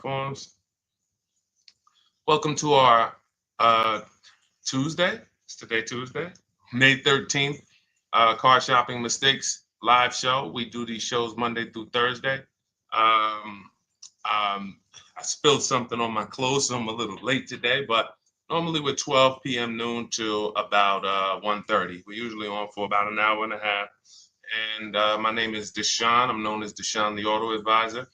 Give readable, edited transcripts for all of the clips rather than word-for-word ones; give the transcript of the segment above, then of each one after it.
Forms. Welcome to our Tuesday. It's today Tuesday, May 13th. Car shopping mistakes live show. We do these shows Monday through Thursday. Um, I spilled something on my clothes, so I'm a little late today, but normally we're 12 p.m. noon till about 1:30. We're usually on for about an hour and a half. And my name is Deshone. I'm known as Deshone the Auto Advisor.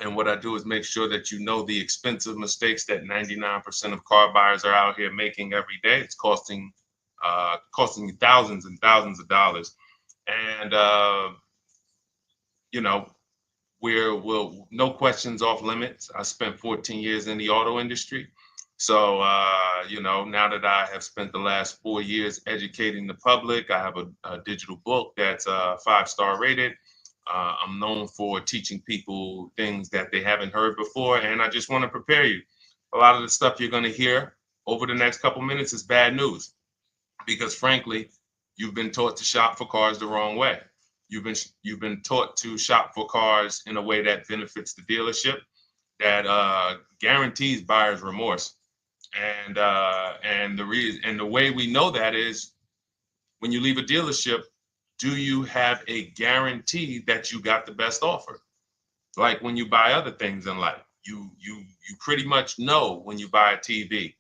And what I do is make sure that you know the expensive mistakes that 99% of car buyers are out here making every day. It's costing you thousands and thousands of dollars. And you know, we'll no questions off limits. I spent 14 years in the auto industry. So now that I have spent the last 4 years educating the public, I have a digital book that's 5-star rated. I'm known for teaching people things that they haven't heard before, and I just want to prepare you. A lot of the stuff you're going to hear over the next couple minutes is bad news because, frankly, you've been taught to shop for cars the wrong way. You've been taught to shop for cars in a way that benefits the dealership, that guarantees buyer's remorse, and the way we know that is when you leave a dealership. Do you have a guarantee that you got the best offer? Like when you buy other things in life, you pretty much know when you buy a TV.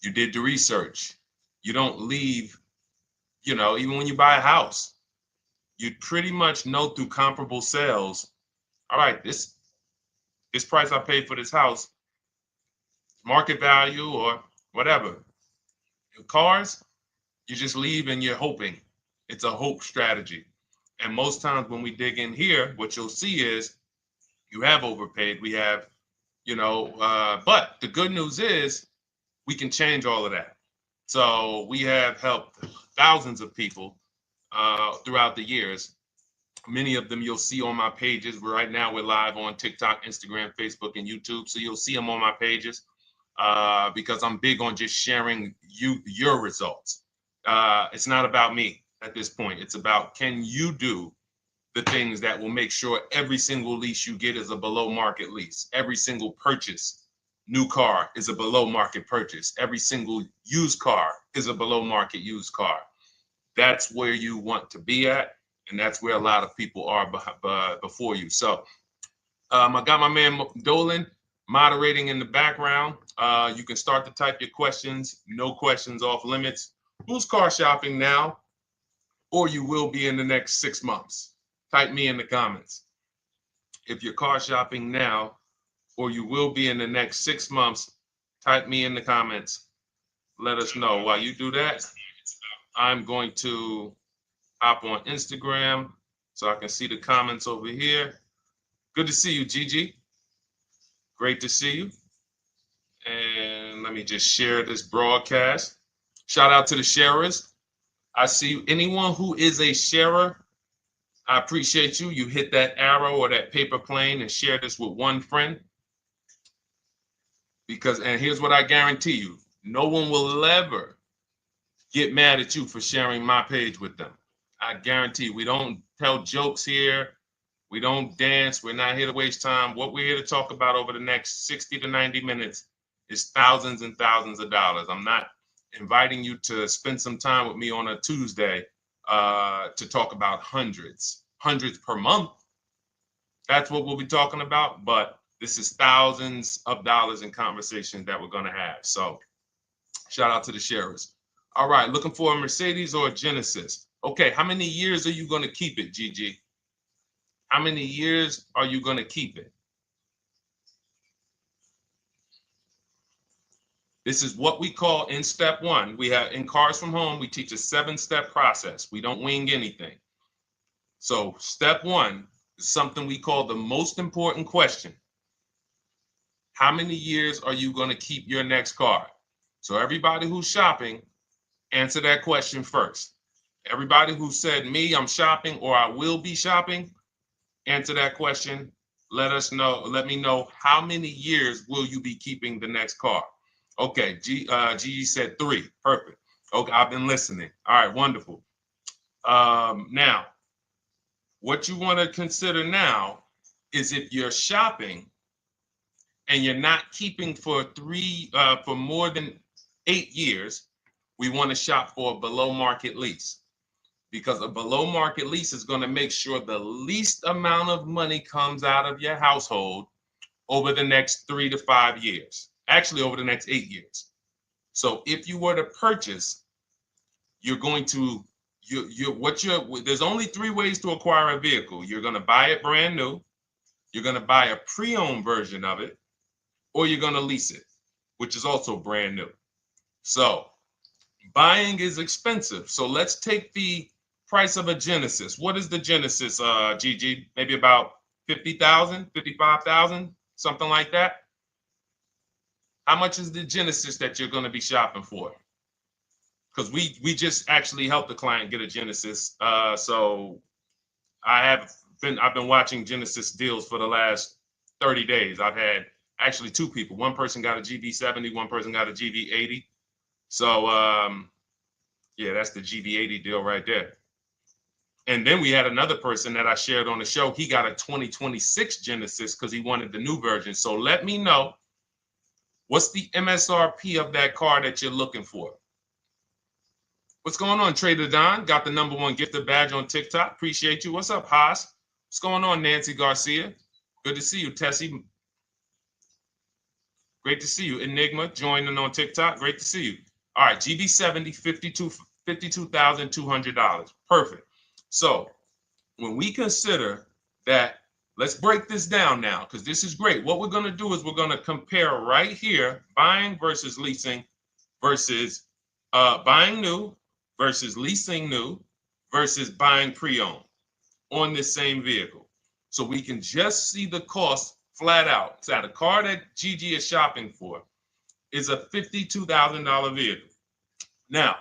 You did the research. You don't leave, even when you buy a house, you pretty much know through comparable sales, all right, this price I paid for this house, market value or whatever. Cars, you just leave and you're hoping. It's a hope strategy. And most times when we dig in here, what you'll see is you have overpaid. We have, but the good news is we can change all of that. So we have helped thousands of people throughout the years. Many of them you'll see on my pages. Right now we're live on TikTok, Instagram, Facebook, and YouTube. So you'll see them on my pages because I'm big on just sharing your results. It's not about me at this point. It's about, can you do the things that will make sure every single lease you get is a below market lease. Every single purchase, new car, is a below market purchase. Every single used car is a below market used car. That's where you want to be at, and that's where a lot of people are before you. So I got my man Dolan moderating in the background. You can start to type your questions. No questions off limits. Who's car shopping now, or you will be in the next 6 months? Type me in the comments. If you're car shopping now, or you will be in the next 6 months, type me in the comments. Let us know. While you do that, I'm going to hop on Instagram so I can see the comments over here. Good to see you, Gigi. Great to see you. And let me just share this broadcast. Shout out to the sharers. I see anyone who is a sharer. I appreciate you. You hit that arrow or that paper plane and share this with one friend. And here's what I guarantee you. No one will ever get mad at you for sharing my page with them. I guarantee you, we don't tell jokes here. We don't dance. We're not here to waste time. What we're here to talk about over the next 60 to 90 minutes is thousands and thousands of dollars. I'm not inviting you to spend some time with me on a Tuesday to talk about hundreds per month. That's what we'll be talking about. But this is thousands of dollars in conversations that we're going to have. So shout out to the sharers. All right, looking for a Mercedes or a Genesis. Okay, how many years are you going to keep it, Gigi? How many years are you going to keep it? This is what we call in step one. We have in Cars from Home, we teach a 7-step process. We don't wing anything. So step one is something we call the most important question. How many years are you going to keep your next car? So everybody who's shopping, answer that question first. Everybody who said me, I'm shopping, or I will be shopping, answer that question. Let me know how many years will you be keeping the next car? Okay, Gigi said 3. Perfect. Okay, I've been listening. All right, wonderful. Now, what you want to consider now is if you're shopping, and you're not keeping for more than 8 years, we want to shop for a below market lease, because a below market lease is going to make sure the least amount of money comes out of your household over the next 3 to 5 years, actually over the next 8 years. So if you were to purchase, you're going to, there's only 3 ways to acquire a vehicle. You're going to buy it brand new, you're going to buy a pre-owned version of it, or you're going to lease it, which is also brand new. So buying is expensive. So let's take the price of a Genesis. What is the Genesis, Gigi? Maybe about 50,000, 55,000, something like that. How much is the Genesis that you're going to be shopping for? Because we just actually helped the client get a Genesis. So I've been watching Genesis deals for the last 30 days. I've had actually 2 people. One person got a GB70, one person got a GB80. So yeah, that's the GB80 deal right there. And then we had another person that I shared on the show. He got a 2026 Genesis because he wanted the new version. So let me know, what's the MSRP of that car that you're looking for? What's going on, Trader Don? Got the #1 gifted badge on TikTok. Appreciate you. What's up, Haas? What's going on, Nancy Garcia? Good to see you, Tessie. Great to see you. Enigma joining on TikTok. Great to see you. All right, GB70, $52,200. Perfect. So when we consider that, let's break this down now, because this is great. What we're going to do is we're going to compare right here, buying versus leasing versus buying new versus leasing new versus buying pre-owned on this same vehicle. So we can just see the cost flat out. So the car that Gigi is shopping for is a $52,000 vehicle. Now,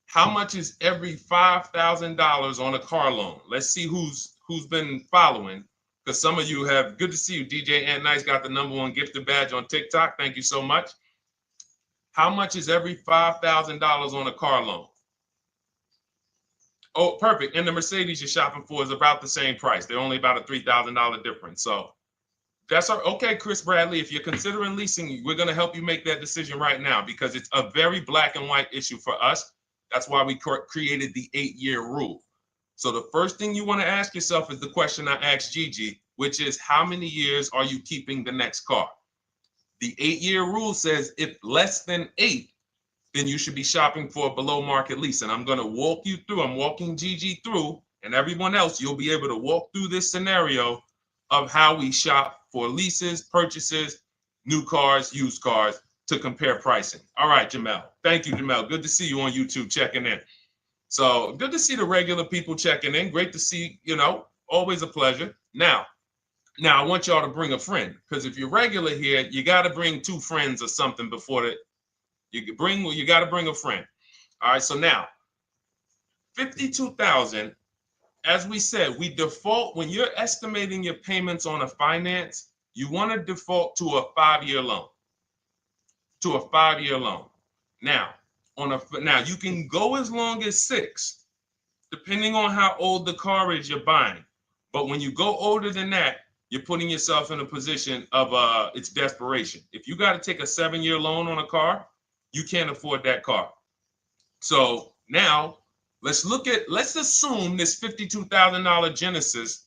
how much is every $5,000 on a car loan? Let's see who's been following, because some of you have. Good to see you, DJ Ant Nice got the #1 gifted badge on TikTok. Thank you so much. How much is every $5,000 on a car loan? Oh, perfect. And the Mercedes you're shopping for is about the same price. They're only about a $3,000 difference. So that's okay, Chris Bradley. If you're considering leasing, we're going to help you make that decision right now, because it's a very black and white issue for us. That's why we created the 8-year rule. So the first thing you want to ask yourself is the question I asked Gigi, which is, how many years are you keeping the next car? The 8-year rule says if less than 8, then you should be shopping for a below market lease. And I'm going to walk you through, I'm walking Gigi through, and everyone else, you'll be able to walk through this scenario of how we shop for leases, purchases, new cars, used cars, to compare pricing. All right, Jamel. Thank you, Jamel. Good to see you on YouTube checking in. So good to see the regular people checking in. Great to see, always a pleasure. Now I want y'all to bring a friend, because if you're regular here, you got to bring 2 friends or something before you got to bring a friend. All right, so now 52,000, as we said, we default when you're estimating your payments on a finance, you want to default to a 5-year loan. Now, you can go as long as 6, depending on how old the car is you're buying. But when you go older than that, you're putting yourself in a position of it's desperation. If you got to take a 7-year loan on a car, you can't afford that car. So now let's assume this $52,000 Genesis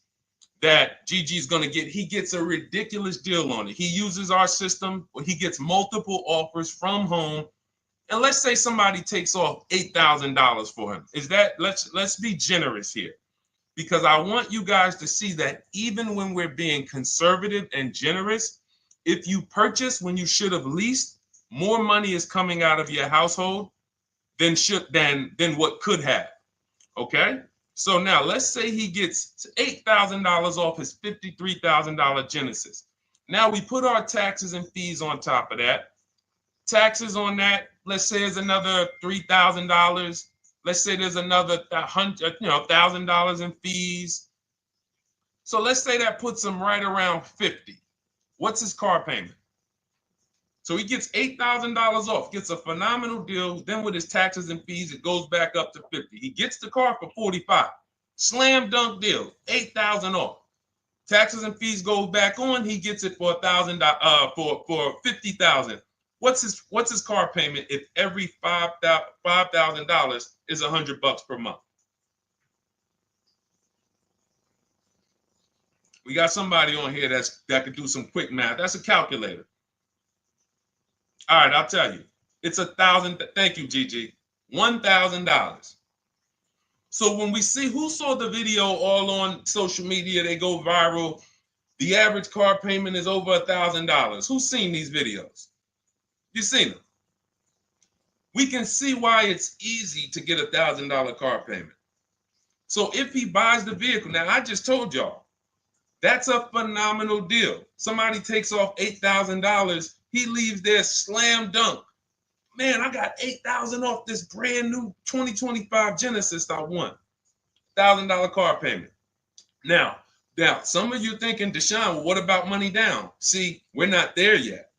that Gigi's going to get. He gets a ridiculous deal on it. He uses our system, he gets multiple offers from home. And let's say somebody takes off $8,000 for him. Let's be generous here, because I want you guys to see that even when we're being conservative and generous, if you purchase when you should have leased, more money is coming out of your household than what could have. Okay? So now let's say he gets $8,000 off his $53,000 Genesis. Now we put our taxes and fees on top of that. Taxes on that, let's say, is another $3,000. Let's say there's another $1,000 in fees. So let's say that puts him right around 50. What's his car payment? So he gets $8,000 off, gets a phenomenal deal. Then with his taxes and fees, it goes back up to 50. He gets the car for 45. Slam dunk deal, $8,000 off. Taxes and fees go back on. He gets it for $1,000. For $50,000. What's his car payment if every $5,000 is $100 per month? We got somebody on here that could do some quick math. That's a calculator. All right, I'll tell you. It's $1,000. Thank you, Gigi. $1,000. So when we see who saw the video all on social media, they go viral. The average car payment is over $1,000. Who's seen these videos? You've seen them. We can see why it's easy to get $1,000 car payment. So if he buys the vehicle, now I just told y'all, that's a phenomenal deal. Somebody takes off $8,000. He leaves there slam dunk. Man, I got $8,000 off this brand new 2025 Genesis I won. $1,000 car payment. Now, some of you thinking, Deshone, well, what about money down? See, we're not there yet.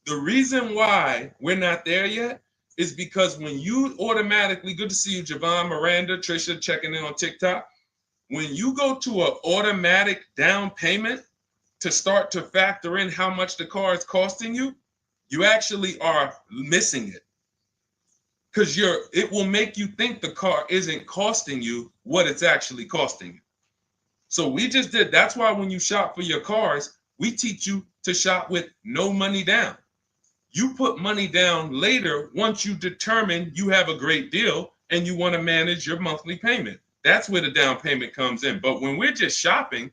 The reason why we're not there yet is because when you automatically, good to see you, Javon, Miranda, Trisha, checking in on TikTok. When you go to an automatic down payment to start to factor in how much the car is costing you, you actually are missing it. Because it will make you think the car isn't costing you what it's actually costing you. So we just did. That's why when you shop for your cars, we teach you to shop with no money down. You put money down later once you determine you have a great deal and you want to manage your monthly payment. That's where the down payment comes in. But when we're just shopping,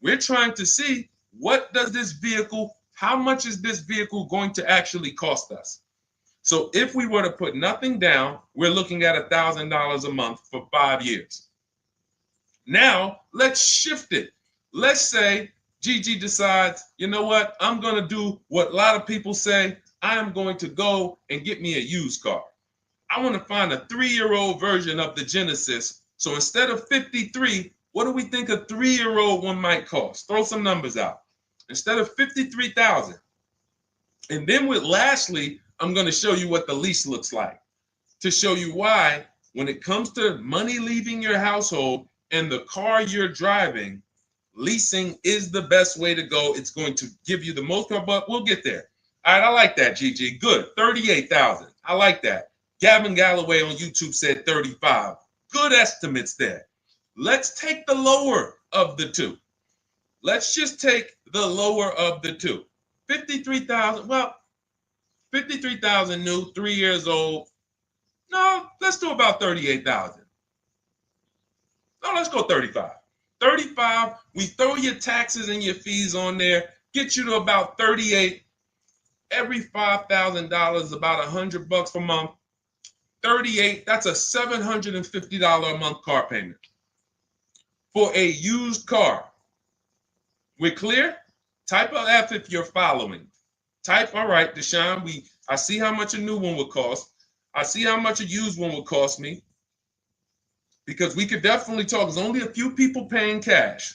we're trying to see how much is this vehicle going to actually cost us? So if we were to put nothing down, we're looking at $1,000 a month for 5 years. Now, let's shift it. Let's say Gigi decides, you know what? I'm going to do what a lot of people say. I am going to go and get me a used car. I want to find a 3-year-old version of the Genesis. So instead of $53,000, what do we think a 3-year-old one might cost? Throw some numbers out. Instead of $53,000. And then lastly, I'm going to show you what the lease looks like to show you why when it comes to money leaving your household and the car you're driving, leasing is the best way to go. It's going to give you the most, but we'll get there. All right, I like that, Gigi. Good. 38,000. I like that. Gavin Galloway on YouTube said 35. Good estimates there. Let's take the lower of the two. Let's just take the lower of the two. 53,000. Well, 53,000 new, 3 years old. No, let's do about 38,000. No, let's go 35. 35, we throw your taxes and your fees on there, get you to about 38. Every $5,000, about $100 per month. 38, that's a $750 a month car payment for a used car. We're clear? Type of F if you're following. Type, all right, Deshone, I see how much a new one would cost. I see how much a used one would cost me. Because we could definitely talk. There's only a few people paying cash.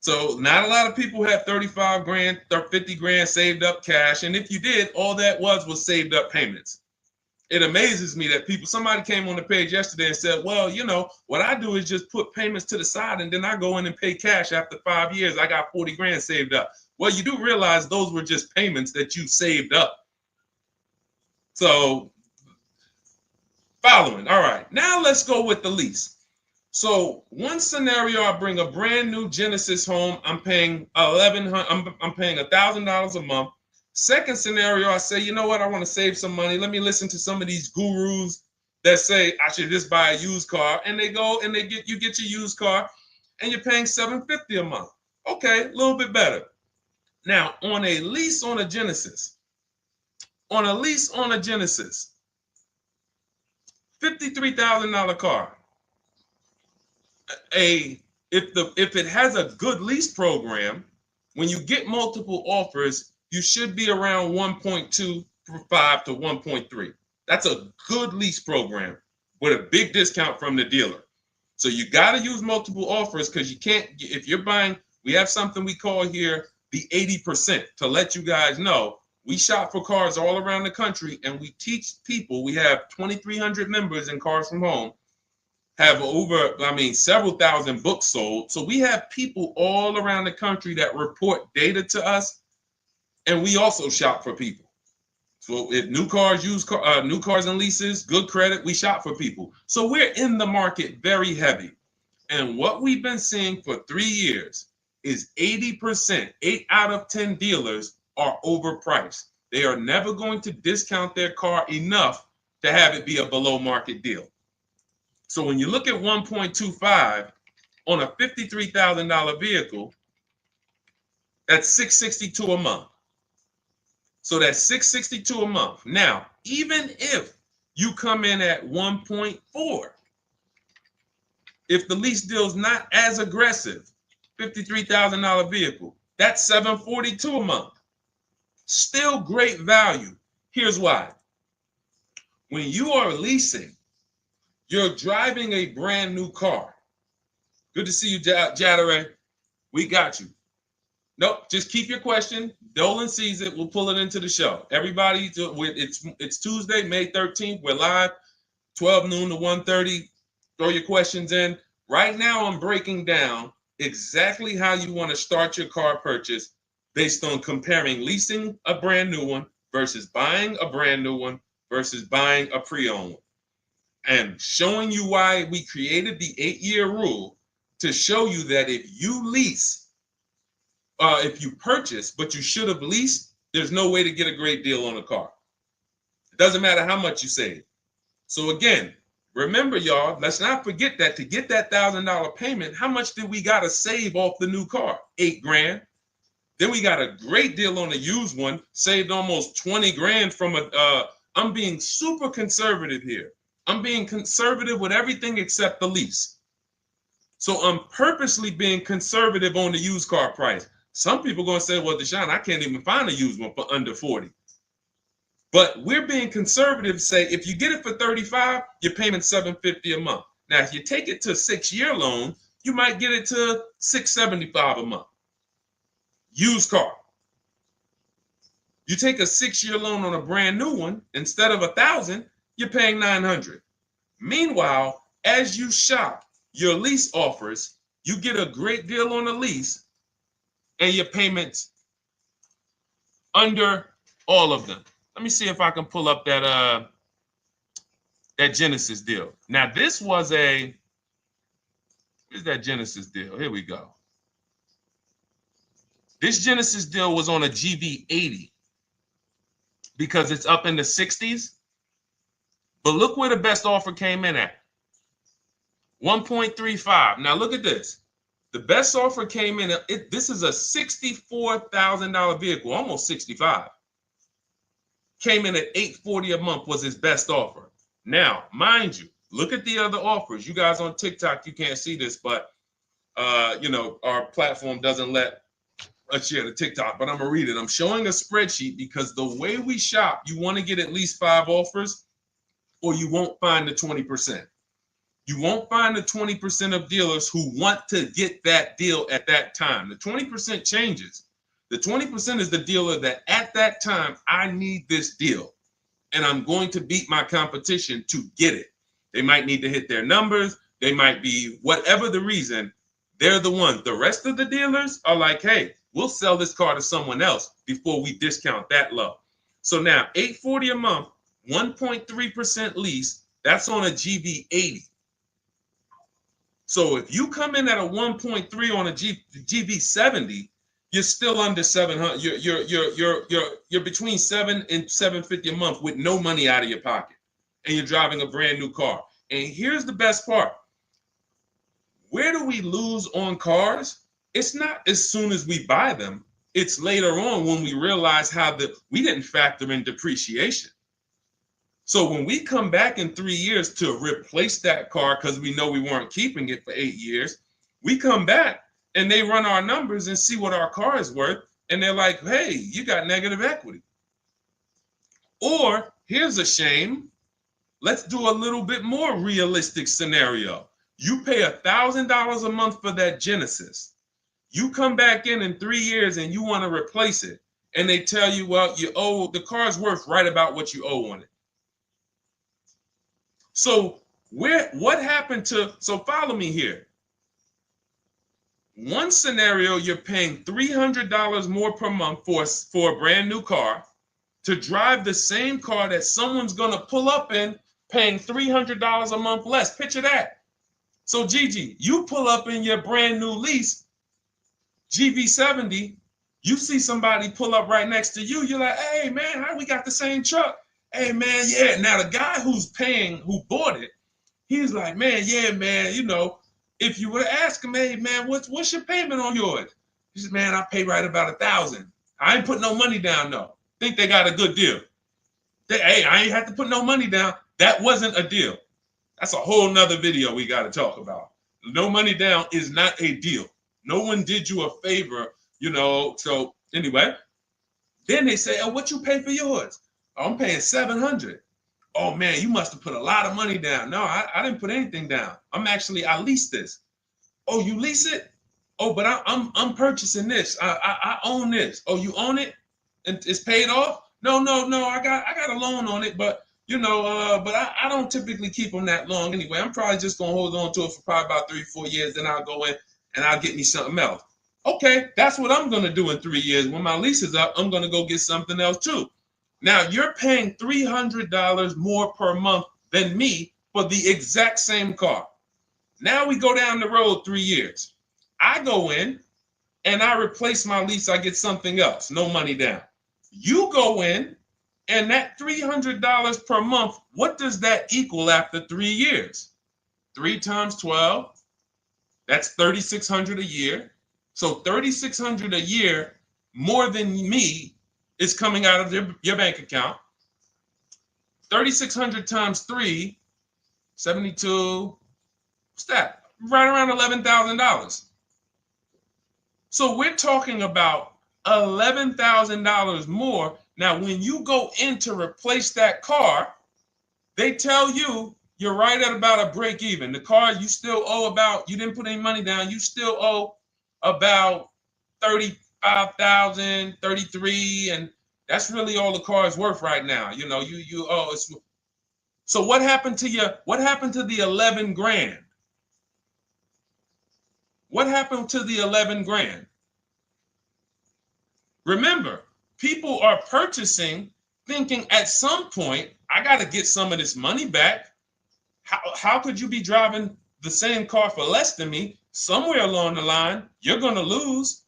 So not a lot of people have 35 grand, 50 grand saved up cash. And if you did, all that was saved up payments. It amazes me that somebody came on the page yesterday and said, well, you know, what I do is just put payments to the side and then I go in and pay cash after 5 years. I got 40 grand saved up. Well, you do realize those were just payments that you saved up. So following. All right, now let's go with the lease. So one scenario, I bring a brand new Genesis home. I'm paying $1,000 a month. Second scenario, I say, you know what? I want to save some money. Let me listen to some of these gurus that say I should just buy a used car, and they go and you get your used car, and you're paying $750 a month. Okay, a little bit better. Now on a lease on a Genesis, $53,000 car. If it has a good lease program, when you get multiple offers, you should be around 1.25 to 1.3. That's a good lease program with a big discount from the dealer. So you got to use multiple offers because you can't, if you're buying, we have something we call here the 80% to let you guys know. We shop for cars all around the country and we teach people, we have 2,300 members in Cars from Home, have several thousand books sold. So we have people all around the country that report data to us, and we also shop for people. So if new cars, new cars and leases, good credit, we shop for people. So we're in the market very heavy. And what we've been seeing for 3 years is 80%, 8 out of 10 dealers are overpriced. They are never going to discount their car enough to have it be a below market deal. So when you look at 1.25 on a $53,000 vehicle, that's $662 a month. So that's $662 a month. Now, even if you come in at 1.4, if the lease deal is not as aggressive, $53,000 vehicle, that's $742 a month. Still great value. Here's why. When you are leasing, you're driving a brand new car. Good to see you, Jadare. We got you. Nope, just keep your question. Dolan sees it. We'll pull it into the show. Everybody, it's Tuesday, May 13th. We're live, 12 noon to 1:30. Throw your questions in. Right now, I'm breaking down exactly how you want to start your car purchase based on comparing leasing a brand new one versus buying a brand new one versus buying a pre-owned one. And showing you why we created the 8-year rule to show you that if you lease, if you purchase, but you should have leased, there's no way to get a great deal on a car. It doesn't matter how much you save. So again, remember, y'all, let's not forget that to get that $1,000 payment, how much did we got to save off the new car? $8,000. Then we got a great deal on a used one, saved almost 20 grand from I'm being super conservative here. I'm being conservative with everything except the lease. So I'm purposely being conservative on the used car price. Some people are going to say, well, Deshone, I can't even find a used one for under 40. But we're being conservative, say if you get it for 35, you're paying $750 a month. Now, if you take it to a 6-year loan, you might get it to $675 a month. Used car. You take a 6-year loan on a brand new one, instead of $1,000, you're paying $900. Meanwhile, as you shop your lease offers, you get a great deal on the lease, and your payments under all of them. Let me see if I can pull up that Genesis deal. Now, this was where's that Genesis deal? Here we go. This Genesis deal was on a GV80 because it's up in the 60s. But look where the best offer came in at. 1.35. Now look at this. The best offer came in, this is a $64,000 vehicle, almost 65. Came in at $840 a month was his best offer. Now, mind you, look at the other offers. You guys on TikTok, you can't see this, but our platform doesn't let us share the TikTok, but I'm gonna read it. I'm showing a spreadsheet because the way we shop, you want to get at least 5 offers or you won't find the 20%. You won't find the 20% of dealers who want to get that deal at that time. The 20% changes. The 20% is the dealer that at that time, I need this deal and I'm going to beat my competition to get it. They might need to hit their numbers. They might be whatever the reason. They're the ones. The rest of the dealers are like, hey, we'll sell this car to someone else before we discount that low. So now $840 a month, 1.3% lease, that's on a GV80. So if you come in at a 1.3 on a GV70, you're still under 700. You're between 7 and 750 a month with no money out of your pocket, and you're driving a brand new car. And here's the best part: where do we lose on cars? It's not as soon as we buy them. It's later on when we realize we didn't factor in depreciation. So when we come back in 3 years to replace that car because we know we weren't keeping it for 8 years, we come back and they run our numbers and see what our car is worth. And they're like, hey, you got negative equity. Or here's a shame. Let's do a little bit more realistic scenario. You pay $1,000 a month for that Genesis. You come back in 3 years and you want to replace it. And they tell you, well, the car's worth right about what you owe on it. So What happened to, so follow me here. One scenario, you're paying $300 more per month for a brand new car to drive the same car that someone's going to pull up in, paying $300 a month less. Picture that. So Gigi, you pull up in your brand new lease, GV70, you see somebody pull up right next to you. You're like, hey man, how we got the same truck? Hey man, yeah. Now the guy who bought it, he's like, man, yeah, man, you know, if you were to ask him, hey man, what's your payment on yours? He says, man, I pay right about $1,000. I ain't put no money down though. Think they got a good deal. Hey, I ain't had to put no money down. That wasn't a deal. That's a whole nother video we got to talk about. No money down is not a deal. No one did you a favor, you know. So anyway, then they say, oh, what you pay for yours? Oh, I'm paying $700. Oh man, you must have put a lot of money down. No, I didn't put anything down. I leased this. Oh, you lease it? Oh, but I'm purchasing this. I own this. Oh, you own it? And it's paid off? No. I got a loan on it, but you know, but I don't typically keep them that long anyway. I'm probably just gonna hold on to it for probably about 3-4 years. Then I'll go in and I'll get me something else. Okay, that's what I'm gonna do in 3 years. When my lease is up, I'm gonna go get something else too. Now you're paying $300 more per month than me for the exact same car. Now we go down the road 3 years. I go in and I replace my lease. I get something else, no money down. You go in and that $300 per month, what does that equal after 3 years? 3 times 12, that's $3,600 a year. So $3,600 a year more than me is coming out of your bank account. 3,600 times 3, 72, what's that? Right around $11,000. So we're talking about $11,000 more. Now, when you go in to replace that car, they tell you you're right at about a break even. The car you still owe about, you didn't put any money down, you still owe about 35,000, 33, and that's really all the car is worth right now. You know, you owe. So what happened to you? What happened to the 11 grand? What happened to the 11 grand? Remember, people are purchasing thinking at some point, I got to get some of this money back. How could you be driving the same car for less than me? Somewhere along the line, you're going to lose.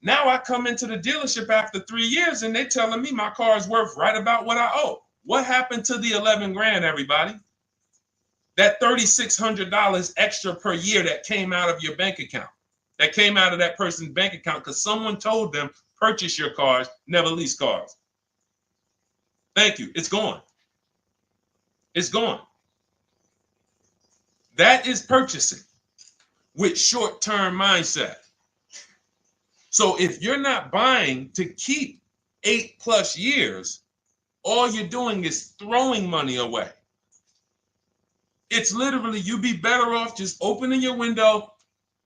Now I come into the dealership after 3 years and they're telling me my car is worth right about what I owe. What happened to the 11 grand, everybody? That $3,600 extra per year that came out of your bank account, that came out of that person's bank account because someone told them, purchase your cars, never lease cars. Thank you. It's gone. It's gone. That is purchasing with short-term mindset. So if you're not buying to keep 8+ years, all you're doing is throwing money away. It's literally, you'd be better off just opening your window,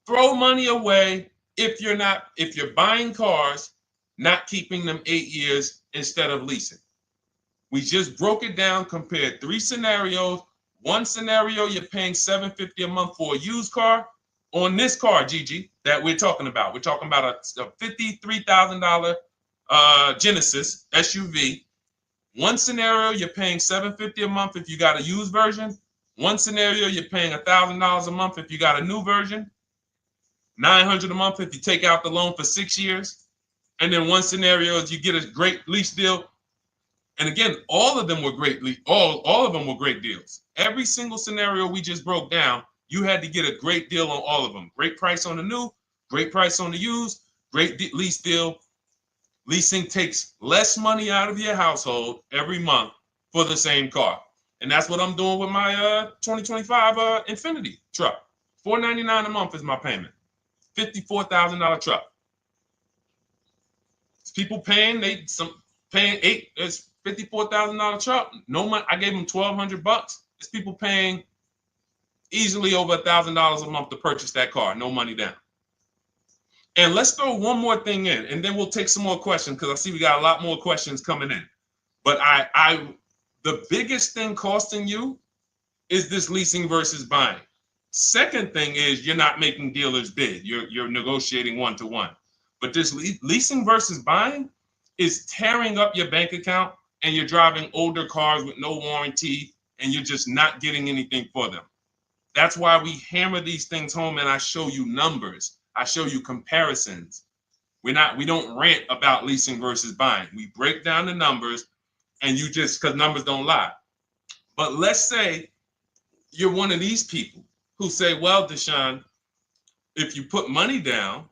throw money away if you're buying cars, not keeping them 8 years instead of leasing. We just broke it down, compared 3 scenarios. One scenario, you're paying $750 a month for a used car. On this car, Gigi, that we're talking about a $53,000 Genesis SUV. One scenario, you're paying $750 a month if you got a used version. One scenario, you're paying $1,000 a month if you got a new version. $900 a month if you take out the loan for 6 years. And then one scenario is you get a great lease deal. And again, all of them were great. All of them were great deals. Every single scenario we just broke down, you had to get a great deal on all of them. Great price on the new, great price on the used, great lease deal. Leasing takes less money out of your household every month for the same car. And that's what I'm doing with my 2025 Infiniti truck. $499 a month is my payment. $54,000 truck. It's people paying, it's $54,000 truck. No money. I gave them $1,200. It's people paying easily over $1,000 a month to purchase that car. No money down. And let's throw one more thing in, and then we'll take some more questions because I see we got a lot more questions coming in. But the biggest thing costing you is this leasing versus buying? Second thing is you're not making dealers bid. You're negotiating one-to-one. But this leasing versus buying is tearing up your bank account, and you're driving older cars with no warranty, and you're just not getting anything for them. That's why we hammer these things home, and I show you numbers. I show you comparisons. We don't rant about leasing versus buying. We break down the numbers, and you just, because numbers don't lie. But let's say you're one of these people who say, well, Deshone, if you put money down,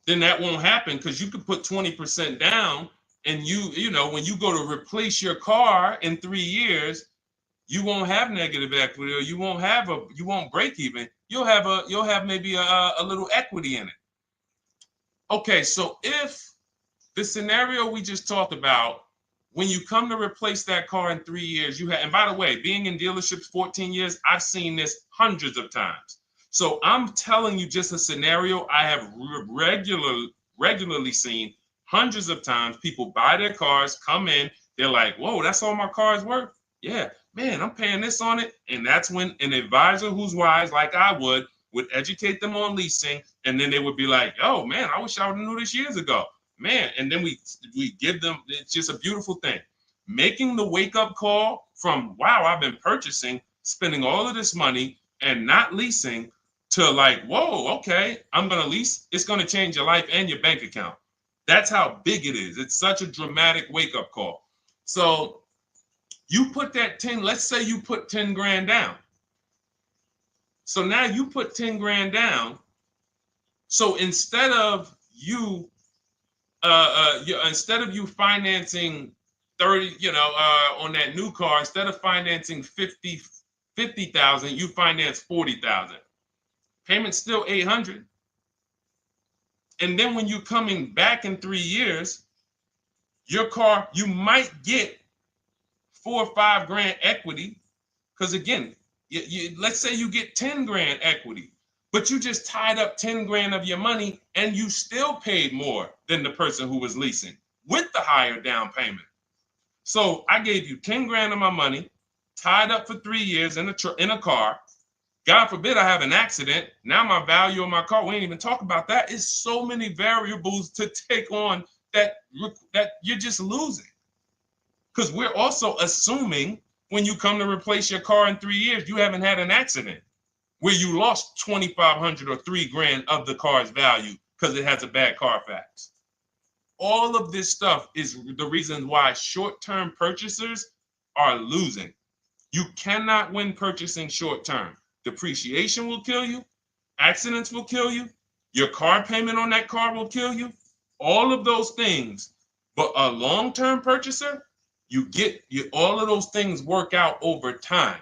then that won't happen, because you could put 20% down, and you know, when you go to replace your car in 3 years, you won't have negative equity, or you won't break even. You'll have maybe a little equity in it. Okay, so if the scenario we just talked about, when you come to replace that car in 3 years, and by the way, being in dealerships 14 years, I've seen this hundreds of times. So I'm telling you just a scenario I have regularly seen hundreds of times. People buy their cars, come in, they're like, whoa, that's all my car's worth? Yeah, man, I'm paying this on it. And that's when an advisor who's wise, like I would educate them on leasing. And then they would be like, oh, man, I wish I would have knew this years ago. Man, and then we give them, it's just a beautiful thing. Making the wake-up call from, wow, I've been purchasing, spending all of this money and not leasing, to like, whoa, okay, I'm going to lease. It's going to change your life and your bank account. That's how big it is. It's such a dramatic wake-up call. So you put that 10, let's say you put 10 grand down. So now you put 10 grand down. So instead of you financing 30, on that new car, instead of financing 50,000, you finance 40,000. Payment's still 800. And then when you're coming back in 3 years, your car, you might get 4 or 5 grand equity. Because again, let's say you get 10 grand equity, but you just tied up 10 grand of your money, and you still paid more than the person who was leasing with the higher down payment. So I gave you 10 grand of my money, tied up for 3 years in a car. God forbid I have an accident. Now my value of my car, we ain't even talk about that. It's so many variables to take on that you're just losing. Because we're also assuming when you come to replace your car in 3 years, you haven't had an accident where you lost 2,500 or 3 grand of the car's value because it has a bad Carfax. All of this stuff is the reason why short-term purchasers are losing. You cannot win purchasing short-term. Depreciation will kill you. Accidents will kill you. Your car payment on that car will kill you. All of those things. But a long-term purchaser, all of those things work out over time.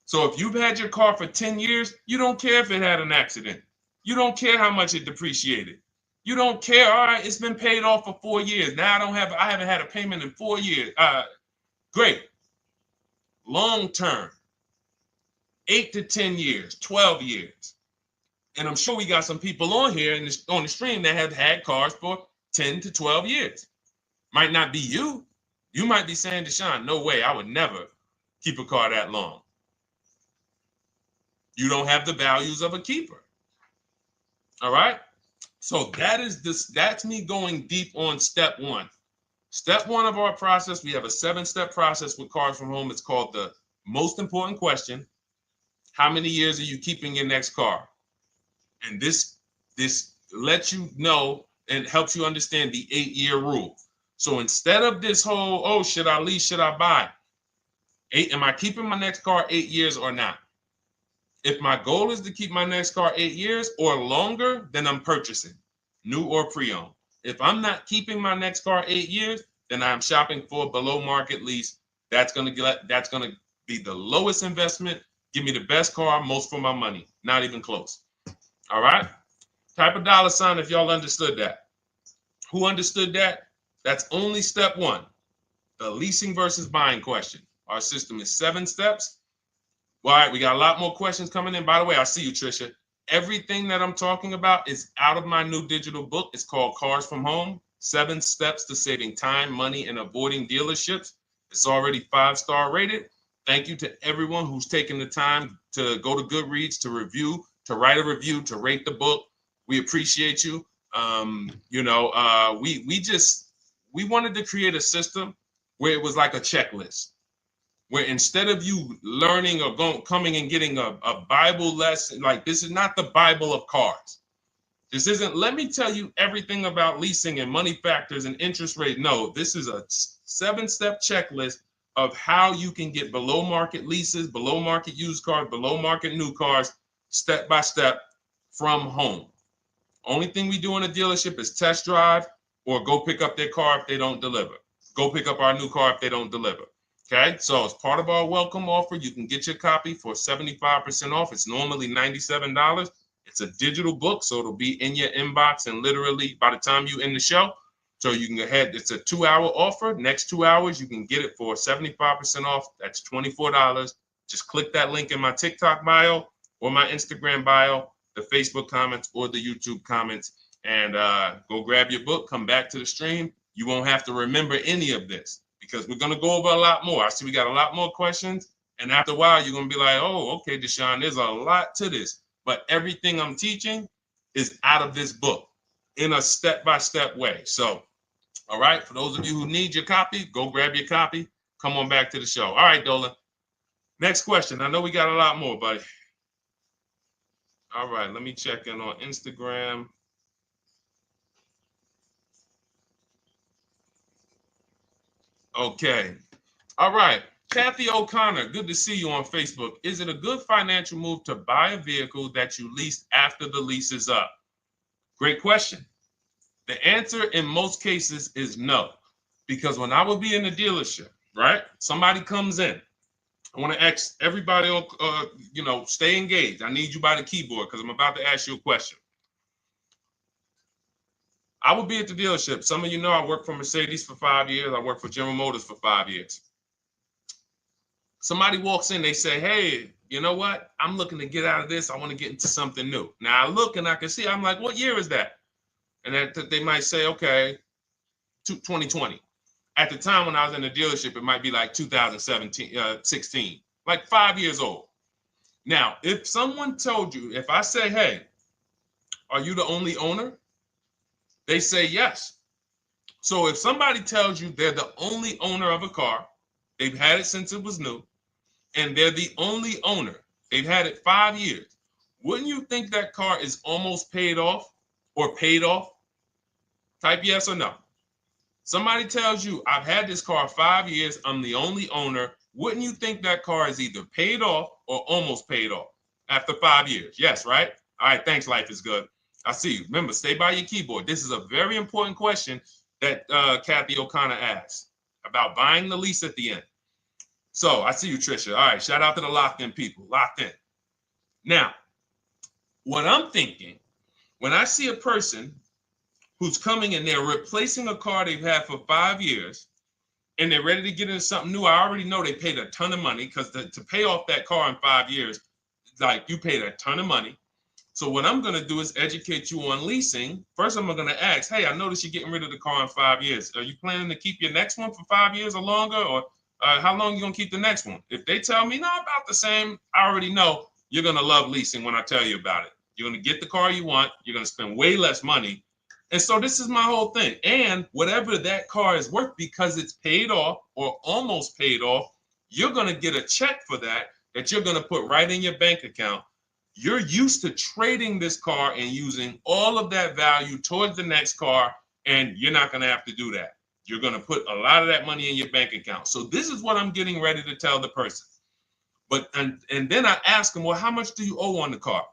So if you've had your car for 10 years, you don't care if it had an accident. You don't care how much it depreciated. You don't care. All right, it's been paid off for 4 years. Now I haven't had a payment in 4 years. Great. Long-term. 8 to 10 years, 12 years. And I'm sure we got some people on here on the stream that have had cars for 10 to 12 years. Might not be you. You might be saying, Deshone, no way, I would never keep a car that long. You don't have the values of a keeper. All right? So that's me going deep on step one. Step one of our process, we have a 7-step process with Cars from Home. It's called the most important question. How many years are you keeping your next car? And this lets you know and helps you understand the 8-year rule. So instead of this whole, oh, should I lease, should I buy? Am I keeping my next car 8 years or not? If my goal is to keep my next car 8 years or longer, then I'm purchasing, new or pre-owned. If I'm not keeping my next car 8 years, then I'm shopping for a below market lease. That's gonna be the lowest investment. Give me the best car, most for my money. Not even close. All right? Type a dollar sign if y'all understood that. Who understood that? That's only step one. The leasing versus buying question. Our system is 7 steps. All right, we got a lot more questions coming in. By the way, I see you, Trisha. Everything that I'm talking about is out of my new digital book. It's called Cars from Home, 7 Steps to Saving Time, Money, and Avoiding Dealerships. It's already 5-star rated. Thank you to everyone who's taken the time to go to Goodreads to review, to write a review, to rate the book. We appreciate you. We wanted to create a system where it was like a checklist, where instead of you learning or coming and getting a Bible lesson, like this is not the Bible of cars. This isn't, let me tell you everything about leasing and money factors and interest rate. No, this is a 7-step checklist of how you can get below market leases, below market used cars, below market new cars, step by step from home. Only thing we do in a dealership is test drive or go pick up their car if they don't deliver. Go pick up our new car if they don't deliver. Okay, so as part of our welcome offer, you can get your copy for 75% off. It's normally $97. It's a digital book, so it'll be in your inbox and literally by the time you end the show. So you can go ahead. It's a 2-hour offer. Next 2 hours, you can get it for 75% off. That's $24. Just click that link in my TikTok bio or my Instagram bio, the Facebook comments or the YouTube comments, and go grab your book. Come back to the stream. You won't have to remember any of this because we're going to go over a lot more. I see we got a lot more questions. And after a while, you're going to be like, oh, okay, Deshone, there's a lot to this. But everything I'm teaching is out of this book in a step-by-step way. So, all right, for those of you who need your copy, go grab your copy. Come on back to the show. All right, Dolan. Next question. I know we got a lot more, buddy. All right, let me check in on Instagram. Okay. All right. Kathy O'Connor, good to see you on Facebook. Is it a good financial move to buy a vehicle that you leased after the lease is up? Great question. The answer in most cases is no, because when I would be in the dealership, right? Somebody comes in. I want to ask everybody, stay engaged. I need you by the keyboard because I'm about to ask you a question. I would be at the dealership. Some of you know I worked for Mercedes for 5 years. I worked for General Motors for 5 years. Somebody walks in, they say, hey, you know what? I'm looking to get out of this. I want to get into something new. Now I look and I can see, I'm like, what year is that? And that they might say, okay, 2020. At the time when I was in the dealership, it might be like 16, like 5 years old. Now, if someone told you, if I say, hey, are you the only owner? They say yes. So if somebody tells you they're the only owner of a car, they've had it since it was new, and they're the only owner, they've had it 5 years, wouldn't you think that car is almost paid off or paid off? Type yes or no. Somebody tells you, I've had this car 5 years, I'm the only owner. Wouldn't you think that car is either paid off or almost paid off after 5 years? Yes, right? All right, thanks, Life is Good. I see you. Remember, stay by your keyboard. This is a very important question that Kathy O'Connor asked about buying the lease at the end. So I see you, Trisha. All right, shout out to the locked in people. Locked in. Now, what I'm thinking, when I see a person who's coming in, they're replacing a car they've had for 5 years, and they're ready to get into something new. I already know they paid a ton of money because to pay off that car in 5 years, like you paid a ton of money. So what I'm going to do is educate you on leasing. First, I'm going to ask, hey, I noticed you're getting rid of the car in 5 years. Are you planning to keep your next one for 5 years or longer? Or how long are you going to keep the next one? If they tell me, no, about the same, I already know you're going to love leasing when I tell you about it. You're going to get the car you want. You're going to spend way less money. And so this is my whole thing. And whatever that car is worth, because it's paid off or almost paid off, you're going to get a check for that you're going to put right in your bank account. You're used to trading this car and using all of that value towards the next car, and you're not going to have to do that. You're going to put a lot of that money in your bank account. So this is what I'm getting ready to tell the person. But and then I ask them, well, how much do you owe on the car?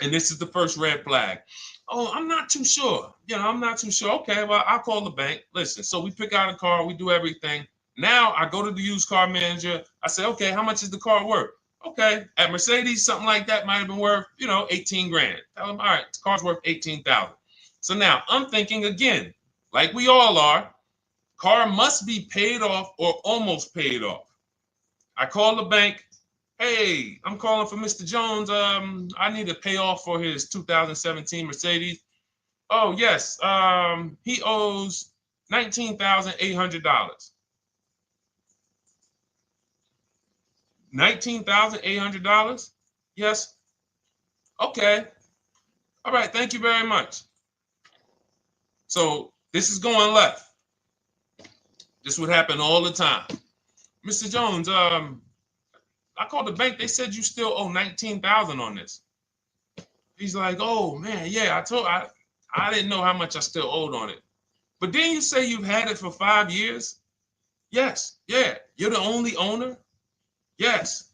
And this is the first red flag. Oh, I'm not too sure. I'm not too sure. Okay, well, I'll call the bank. Listen, so we pick out a car, we do everything. Now I go to the used car manager. I say, okay, how much is the car worth? Okay, at Mercedes, something like that might have been worth, 18 grand. Tell them, all right, the car's worth 18,000. So now I'm thinking again, like we all are, car must be paid off or almost paid off. I call the bank. Hey, I'm calling for Mr. Jones. I need to pay off for his 2017 Mercedes. Oh, yes. He owes $19,800. $19,800? Yes. Okay. All right. Thank you very much. So this is going left. This would happen all the time. Mr. Jones, I called the bank. They said you still owe 19,000 on this. He's like, oh man, yeah, I didn't know how much I still owed on it. But didn't you say you've had it for 5 years? Yes. Yeah. You're the only owner? Yes.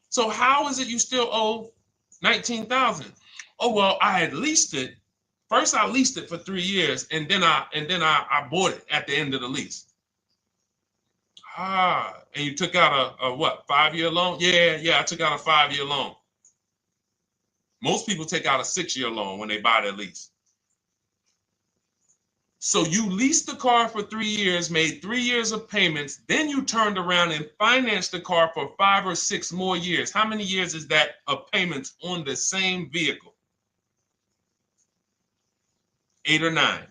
So how is it you still owe 19,000? Oh, well, I had leased it. First I leased it for 3 years and then I bought it at the end of the lease. Ah, and you took out a what, 5-year loan? Yeah, I took out a 5-year loan. Most people take out a 6-year loan when they buy their lease. So you leased the car for 3 years, made 3 years of payments, then you turned around and financed the car for 5 or 6 more years. How many years is that of payments on the same vehicle? 8 or 9.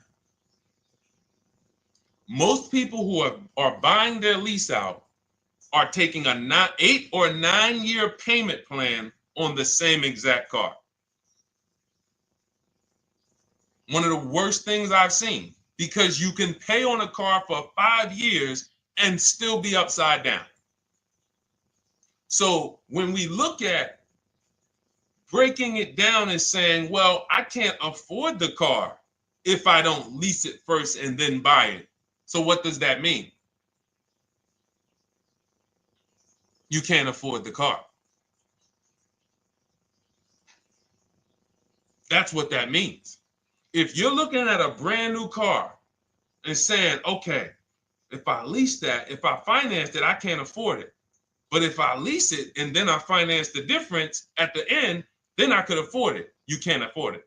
Most people who are buying their lease out are taking a 8 or 9 year payment plan on the same exact car. One of the worst things I've seen, because you can pay on a car for 5 years and still be upside down. So when we look at breaking it down and saying, well, I can't afford the car if I don't lease it first and then buy it. So what does that mean? You can't afford the car. That's what that means. If you're looking at a brand new car and saying, okay, if I lease that, if I finance it, I can't afford it. But if I lease it and then I finance the difference at the end, then I could afford it. You can't afford it.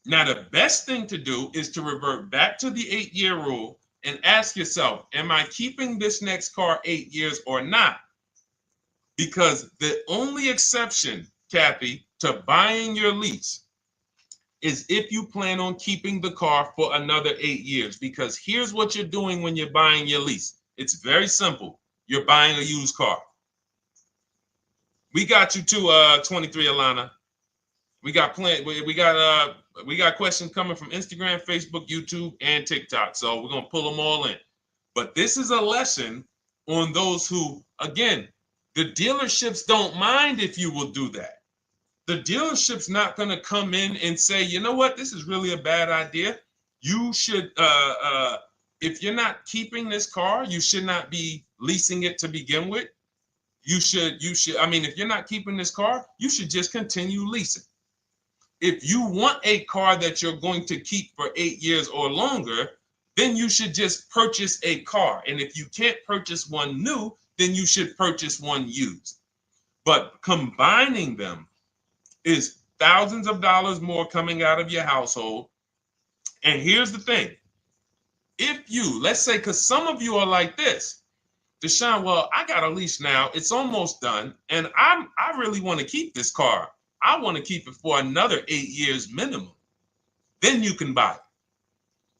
Now, the best thing to do is to revert back to the 8-year rule and ask yourself, am I keeping this next car 8 years or not? Because the only exception, Kathy, to buying your lease is if you plan on keeping the car for another 8 years. Because here's what you're doing when you're buying your lease. It's very simple. You're buying a used car. We got you to 23, Alana. We got questions coming from Instagram, Facebook, YouTube, and TikTok. So we're gonna pull them all in. But this is a lesson on those who, again, the dealerships don't mind if you will do that. The dealership's not gonna come in and say, you know what, this is really a bad idea. You should, if you're not keeping this car, you should not be leasing it to begin with. You should, I mean, if you're not keeping this car, you should just continue leasing. If you want a car that you're going to keep for 8 years or longer, then you should just purchase a car. And if you can't purchase one new, then you should purchase one used. But combining them is thousands of dollars more coming out of your household. And here's the thing. If you, let's say, because some of you are like this, Deshone, well, I got a lease now. It's almost done. And I really want to keep this car. I want to keep it for another 8 years minimum. Then you can buy it.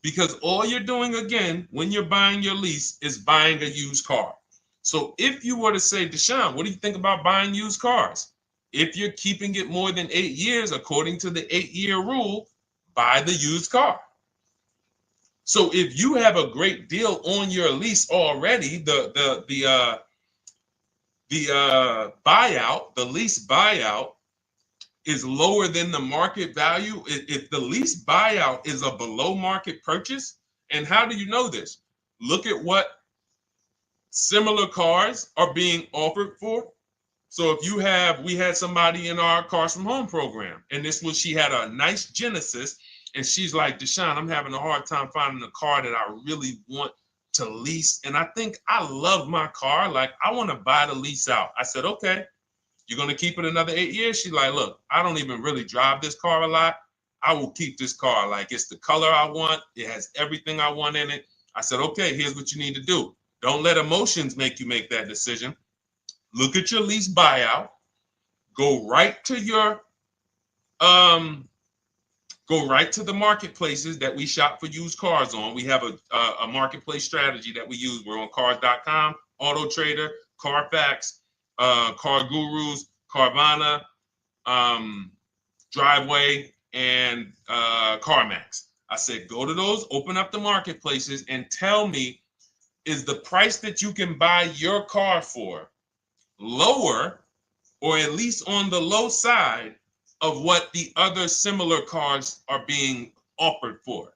Because all you're doing, again, when you're buying your lease is buying a used car. So if you were to say, Deshone, what do you think about buying used cars? If you're keeping it more than 8 years, according to the 8-year rule, buy the used car. So if you have a great deal on your lease already, the buyout, the lease buyout is lower than the market value. If the lease buyout is a below market purchase, and how do you know this? Look at what similar cars are being offered for. So if you have, we had somebody in our Cars from Home program, and she had a nice Genesis, and she's like, Deshone, I'm having a hard time finding a car that I really want to lease. And I think I love my car. Like, I want to buy the lease out. I said, okay, you're going to keep it another 8 years? She's like, look, I don't even really drive this car a lot. I will keep this car. Like, it's the color I want. It has everything I want in it. I said, okay, here's what you need to do. Don't let emotions make you make that decision. Look at your lease buyout. Go right to your go right to the marketplaces that we shop for used cars on. We have a marketplace strategy that we use. We're on cars.com, Auto Trader, Carfax, Car Gurus, Carvana, Driveway, and CarMax. I said, go to those, open up the marketplaces, and tell me, is the price that you can buy your car for lower, or at least on the low side of what the other similar cars are being offered for?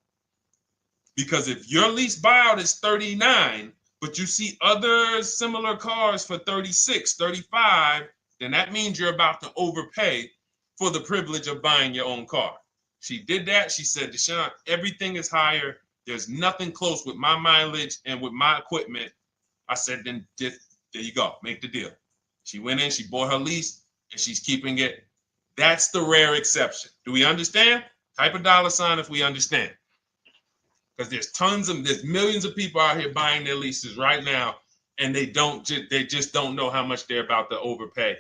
Because if your lease buyout is 39, but you see other similar cars for 36, 35, then that means you're about to overpay for the privilege of buying your own car. She did that. She said, Deshone, everything is higher. There's nothing close with my mileage and with my equipment. I said, then there you go. Make the deal. She went in, she bought her lease, and she's keeping it. That's the rare exception. Do we understand? Type a $sign if we understand. Because there's millions of people out here buying their leases right now, and they just don't know how much they're about to overpay.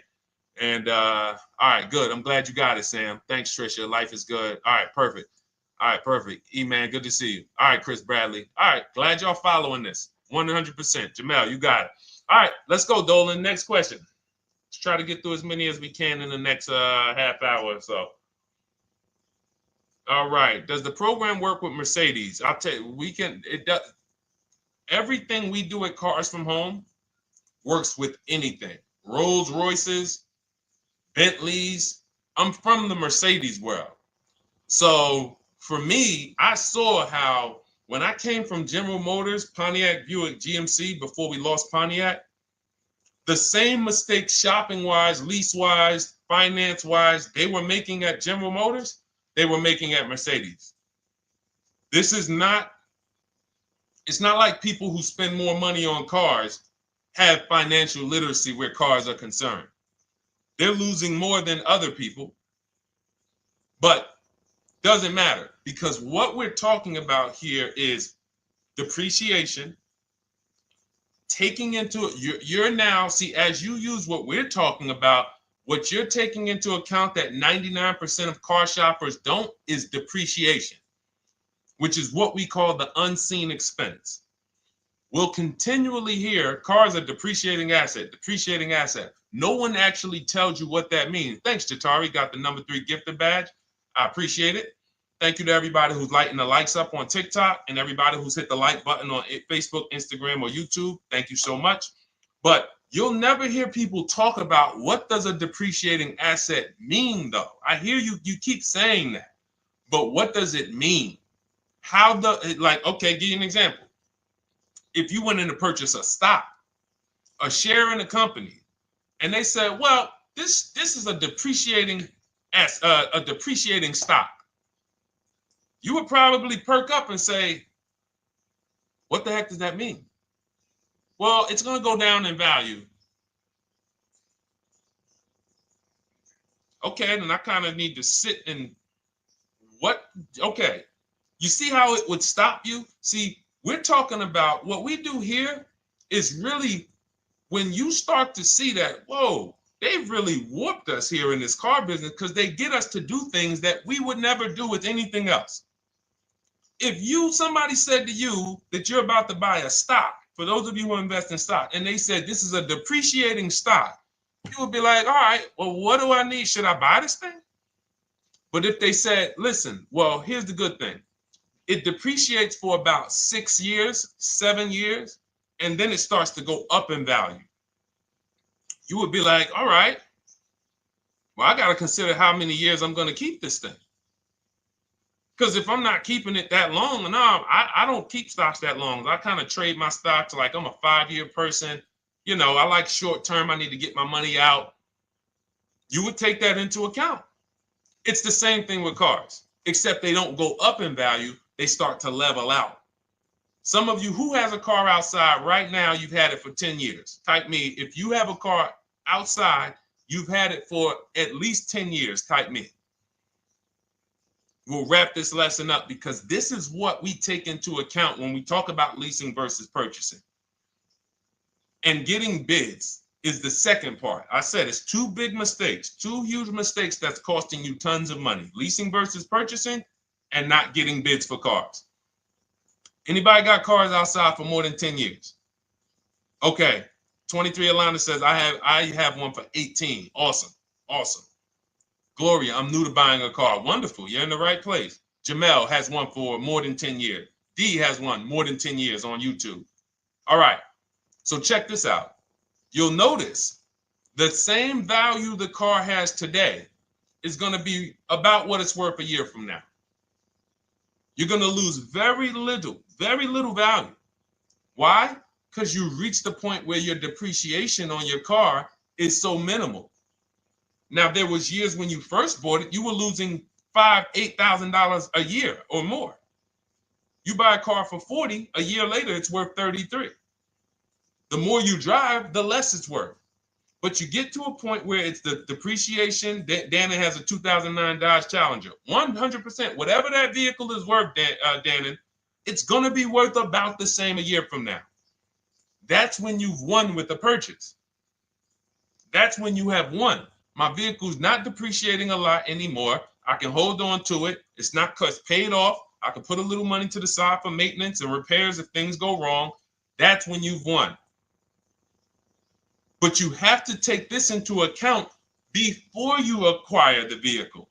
And all right, good. I'm glad you got it, Sam. Thanks, Trisha. Life is good. All right, perfect. All right, perfect. E-Man, good to see you. All right, Chris Bradley. All right, glad y'all following this. 100%. Jamel, you got it. All right, let's go, Dolan. Next question. Let's try to get through as many as we can in the next half hour or so. All right. Does the program work with Mercedes? I'll tell you, it does. Everything we do at Cars from Home works with anything. Rolls Royces, Bentleys. I'm from the Mercedes world. So for me, I saw how when I came from General Motors, Pontiac, Buick, GMC, before we lost Pontiac, the same mistakes shopping-wise, lease-wise, finance-wise, they were making at General Motors, they were making at Mercedes. It's not like people who spend more money on cars have financial literacy where cars are concerned. They're losing more than other people, but doesn't matter, because what we're talking about here is depreciation, taking into you're now, see, as you use what we're talking about, what you're taking into account that 99% of car shoppers don't is depreciation, which is what we call the unseen expense. We'll continually hear cars are depreciating asset, depreciating asset. No one actually tells you what that means. Thanks, Jatari. Got the number 3 gifted badge. I appreciate it. Thank you to everybody who's lighting the likes up on TikTok and everybody who's hit the like button on Facebook, Instagram, or YouTube. Thank you so much. But you'll never hear people talk about what does a depreciating asset mean, though. I hear you keep saying that, but what does it mean? Okay, give you an example. If you went in to purchase a stock, a share in a company, and they said, well, this is a depreciating stock, you would probably perk up and say, what the heck does that mean? Well, it's going to go down in value. Okay, then I kind of need to sit and okay. You see how it would stop you? See, we're talking about what we do here is really when you start to see that, whoa, they've really warped us here in this car business because they get us to do things that we would never do with anything else. If somebody said to you that you're about to buy a stock, for those of you who invest in stock, and they said this is a depreciating stock, you would be like, all right, well, what do I need? Should I buy this thing? But if they said, listen, well, here's the good thing. It depreciates for about 6 years, 7 years, and then it starts to go up in value. You would be like, all right, well, I got to consider how many years I'm going to keep this thing. Because if I'm not keeping it that long, no, I don't keep stocks that long. I kind of trade my stocks like I'm a 5-year person. You know, I like short term. I need to get my money out. You would take that into account. It's the same thing with cars, except they don't go up in value. They start to level out. Some of you who has a car outside right now, you've had it for 10 years. Type me. If you have a car outside, you've had it for at least 10 years. Type me. We'll wrap this lesson up because this is what we take into account when we talk about leasing versus purchasing. And getting bids is the second part. I said it's 2 big mistakes, 2 huge mistakes that's costing you tons of money. Leasing versus purchasing and not getting bids for cars. Anybody got cars outside for more than 10 years? Okay, 23 Alana says, I have one for 18. Awesome. Awesome. Gloria, I'm new to buying a car. Wonderful. You're in the right place. Jamel has one for more than 10 years. D has one more than 10 years on YouTube. All right. So check this out. You'll notice the same value the car has today is going to be about what it's worth a year from now. You're going to lose very little value. Why? Because you reach the point where your depreciation on your car is so minimal. Now, there was years when you first bought it, you were losing $5,000, $8,000 a year or more. You buy a car for 40, a year later, it's worth 33. The more you drive, the less it's worth. But you get to a point where it's the depreciation. Dannon has a 2009 Dodge Challenger. 100%, whatever that vehicle is worth, Dannon, it's going to be worth about the same a year from now. That's when you've won with the purchase. That's when you have won. My vehicle's not depreciating a lot anymore. I can hold on to it. It's not because it's paid off. I can put a little money to the side for maintenance and repairs if things go wrong. That's when you've won. But you have to take this into account before you acquire the vehicle.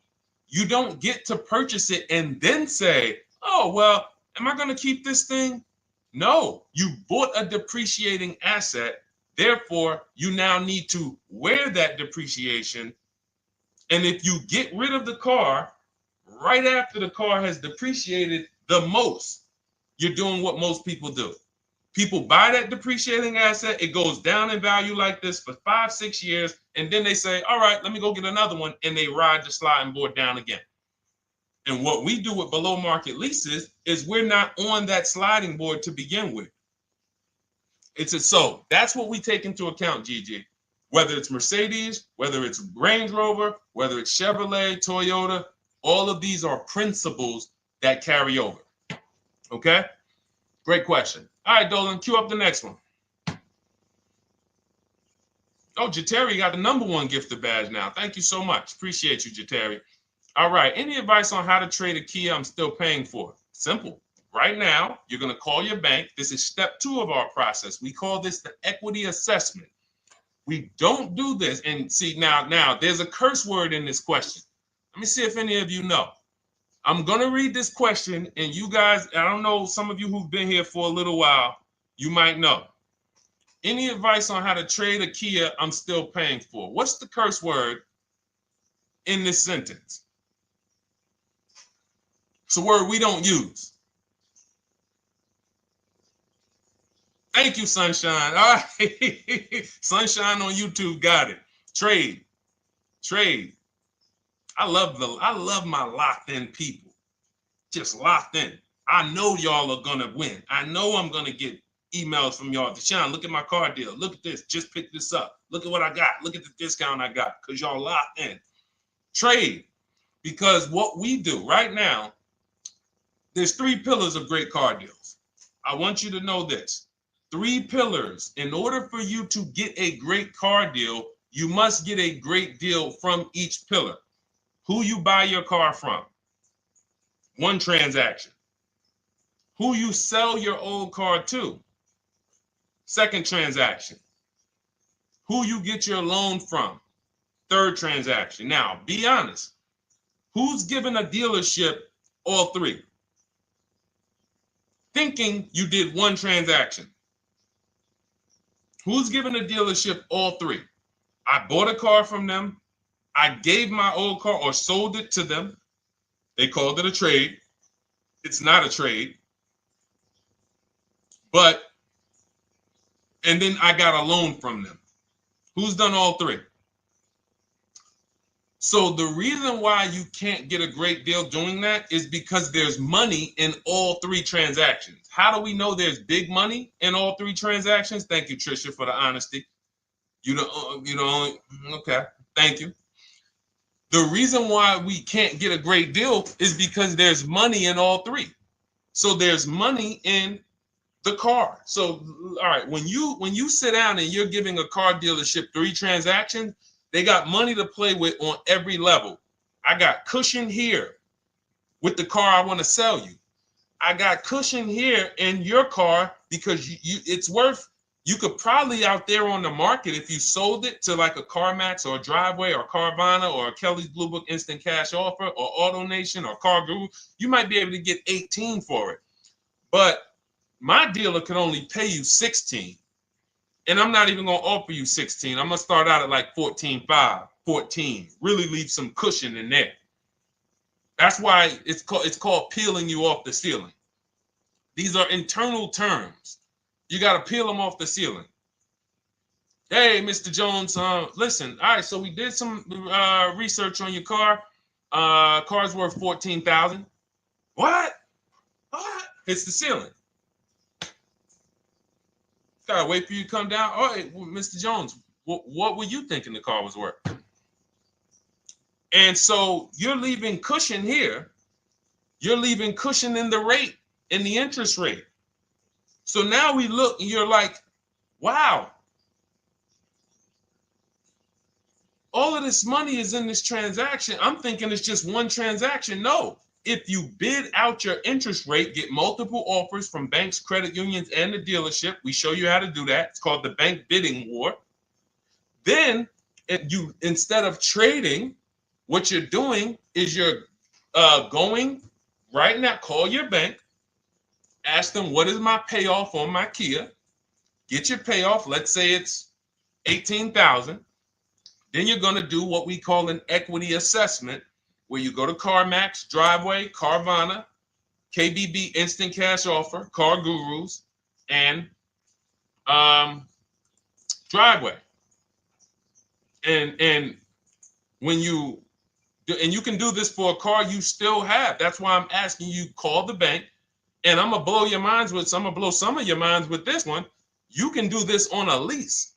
You don't get to purchase it and then say, oh, well, am I going to keep this thing? No, you bought a depreciating asset. Therefore, you now need to wear that depreciation. And if you get rid of the car right after the car has depreciated the most, you're doing what most people do. People buy that depreciating asset. It goes down in value like this for 5-6 years. And then they say, all right, let me go get another one. And they ride the sliding board down again. And what we do with below market leases is we're not on that sliding board to begin with. So that's what we take into account, Gigi. Whether it's Mercedes, whether it's Range Rover, whether it's Chevrolet, Toyota, all of these are principles that carry over. Okay? Great question. All right, Dolan, cue up the next one. Oh, Jateri got the #1 gifted badge now. Thank you so much. Appreciate you, Jateri. All right. Any advice on how to trade a Kia I'm still paying for? Simple. Right now, you're going to call your bank. This is step 2 of our process. We call this the equity assessment. We don't do this. And see, now there's a curse word in this question. Let me see if any of you know. I'm going to read this question, and you guys, I don't know, some of you who've been here for a little while, you might know. Any advice on how to trade a Kia I'm still paying for? What's the curse word in this sentence? It's a word we don't use. Thank you, Sunshine. All right. Sunshine on YouTube got it. Trade. I love my locked in people. Just locked in. I know y'all are gonna win. I know I'm gonna get emails from y'all. Deshaun, look at my car deal. Look at this. Just pick this up. Look at what I got. Look at the discount I got. Because y'all locked in. Trade. Because what we do right now, there's 3 pillars of great car deals. I want you to know this. 3 pillars. In order for you to get a great car deal, you must get a great deal from each pillar. Who you buy your car from. 1 transaction. Who you sell your old car to. 2nd transaction. Who you get your loan from. 3rd transaction. Now, be honest. Who's giving a dealership all 3? Thinking you did 1 transaction. Who's giving a dealership all 3? I bought a car from them. I gave my old car or sold it to them. They called it a trade. It's not a trade. And then I got a loan from them. Who's done all 3? So the reason why you can't get a great deal doing that is because there's money in all 3 transactions. How do we know there's big money in all 3 transactions? Thank you, Trisha, for the honesty. You know, okay, thank you. The reason why we can't get a great deal is because there's money in all 3. So there's money in the car. So, all right, when you sit down and you're giving a car dealership 3 transactions, they got money to play with on every level. I got cushion here with the car I want to sell you. I got cushion here in your car because it's worth You could probably out there on the market, if you sold it to like a CarMax or a Driveway or Carvana or a Kelly's Blue Book Instant Cash Offer or AutoNation or Car Guru, you might be able to get 18 for it. But my dealer could only pay you 16. And I'm not even going to offer you 16. I'm going to start out at like 14.5, 14. Really leave some cushion in there. That's why it's called peeling you off the ceiling. These are internal terms. You got to peel them off the ceiling. Hey, Mr. Jones, listen. All right, so we did some research on your car. Car's worth $14,000. What? Hits the ceiling. Gotta wait for you to come down. All right, well, Mr. Jones, what were you thinking the car was worth? And so you're leaving cushion here. You're leaving cushion in the rate, in the interest rate. So now we look and you're like, wow, all of this money is in this transaction. I'm thinking it's just one transaction. No, if you bid out your interest rate, get multiple offers from banks, credit unions, and the dealership. We show you how to do that. It's called the bank bidding war. Then you, instead of trading, what you're doing is you're going right now, call your bank, ask them, what is my payoff on my Kia? Get your payoff. Let's say it's $18,000. Then you're going to do what we call an equity assessment, where you go to CarMax, Driveway, Carvana, KBB Instant Cash Offer, Car Gurus, and Driveway. And when you do, and you can do this for a car you still have. That's why I'm asking you, call the bank. And I'm gonna blow your minds with, I'm gonna blow some of your minds with this one. You can do this on a lease.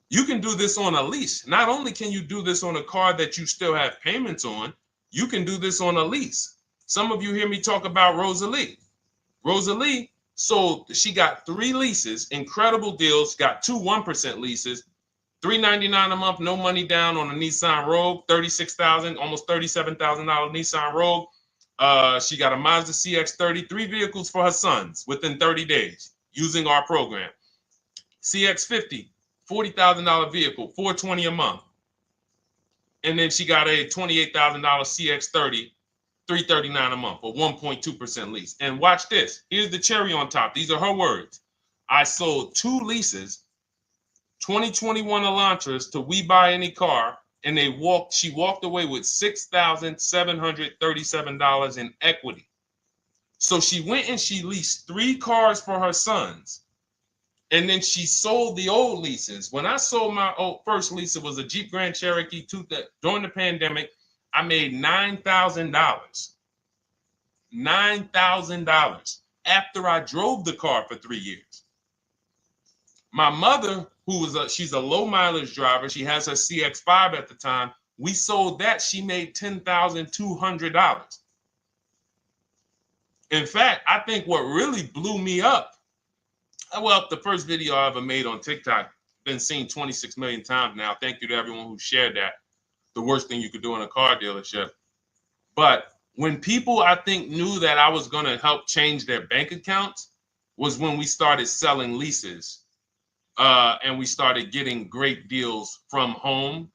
You can do this on a lease. Not only can you do this on a car that you still have payments on, you can do this on a lease. Some of you hear me talk about Rosalie. Rosalie sold, she got 3 leases, incredible deals, got 2 1% leases, $399 a month, no money down on a Nissan Rogue, $36,000, almost $37,000 Nissan Rogue. She got a Mazda CX-30, 3 vehicles for her sons within 30 days using our program. CX-50, $40,000 vehicle, $420 a month. And then she got a $28,000 CX-30, $339 a month, or 1.2% lease. And watch this. Here's the cherry on top. These are her words. I sold 2 leases, 2021 Elantras, to We Buy Any Car, and she walked away with $6,737 in equity. So she went and she leased 3 cars for her sons. And then she sold the old leases. When I sold my first lease, it was a Jeep Grand Cherokee during the pandemic. I made $9,000. $9,000 after I drove the car for 3 years. My mother, she's a low mileage driver. She has her CX-5 at the time. We sold that. She made $10,200. In fact, I think what really blew me up, well, the first video I ever made on TikTok, been seen 26 million times now. Thank you to everyone who shared that. The worst thing you could do in a car dealership. But when people, I think, knew that I was going to help change their bank accounts was when we started selling leases. And we started getting great deals from home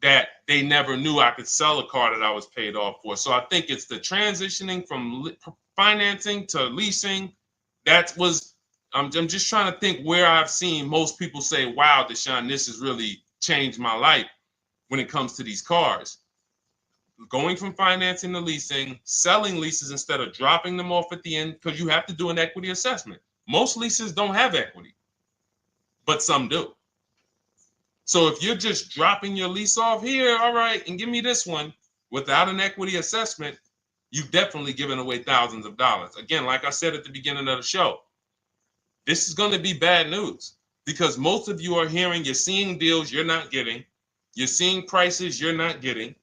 that they never knew I could sell a car that I was paid off for. So I think it's the transitioning from financing to leasing. I'm just trying to think where I've seen most people say, wow, Deshone, this has really changed my life when it comes to these cars. Going from financing to leasing, selling leases instead of dropping them off at the end, because you have to do an equity assessment. Most leases don't have equity, but some do. So if you're just dropping your lease off here, all right, and give me this one without an equity assessment, you've definitely given away thousands of dollars. Again, like I said at the beginning of the show, this is going to be bad news because most of you are you're seeing deals you're not getting. You're seeing prices you're not getting.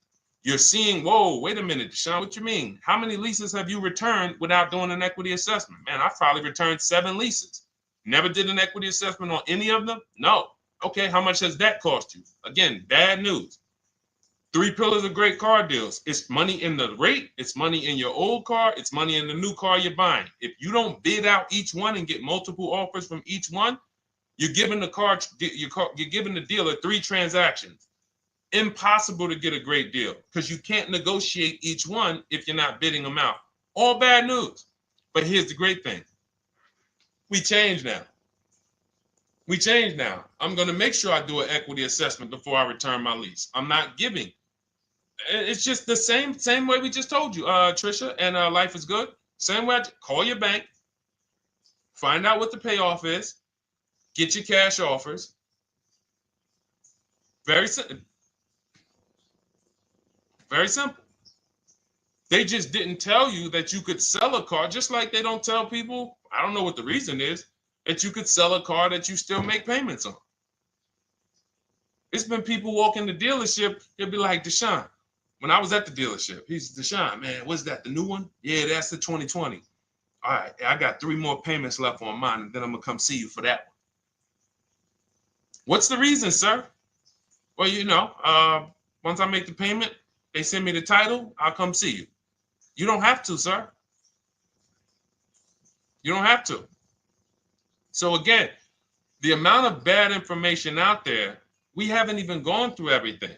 You're seeing, whoa, wait a minute, Deshone, what you mean? How many leases have you returned without doing an equity assessment? Man, I've probably returned 7 leases. Never did an equity assessment on any of them? No. Okay, how much has that cost you? Again, bad news. Three pillars of great car deals. It's money in the rate, it's money in your old car, it's money in the new car you're buying. If you don't bid out each one and get multiple offers from each one, you're giving you're giving the dealer 3 transactions. Impossible to get a great deal because you can't negotiate each one if you're not bidding them out. All bad news. But here's the great thing. We change now. We change now. I'm going to make sure I do an equity assessment before I return my lease. I'm not giving. It's just the same way we just told you, Trisha, and Life is Good. Same way. Call your bank, find out what the payoff is, get your cash offers. Very simple. Very simple. They just didn't tell you that you could sell a car, just like they don't tell people, I don't know what the reason is, that you could sell a car that you still make payments on. It's been people walk in the dealership, they'll be like, Deshone, when I was at the dealership, he's Deshone, man, what's that, the new one? Yeah, that's the 2020. All right, I got 3 more payments left on mine, and then I'm going to come see you for that one. What's the reason, sir? Well, you know, once I make the payment, they send me the title, I'll come see you. You don't have to, sir. You don't have to. So again, the amount of bad information out there, we haven't even gone through everything.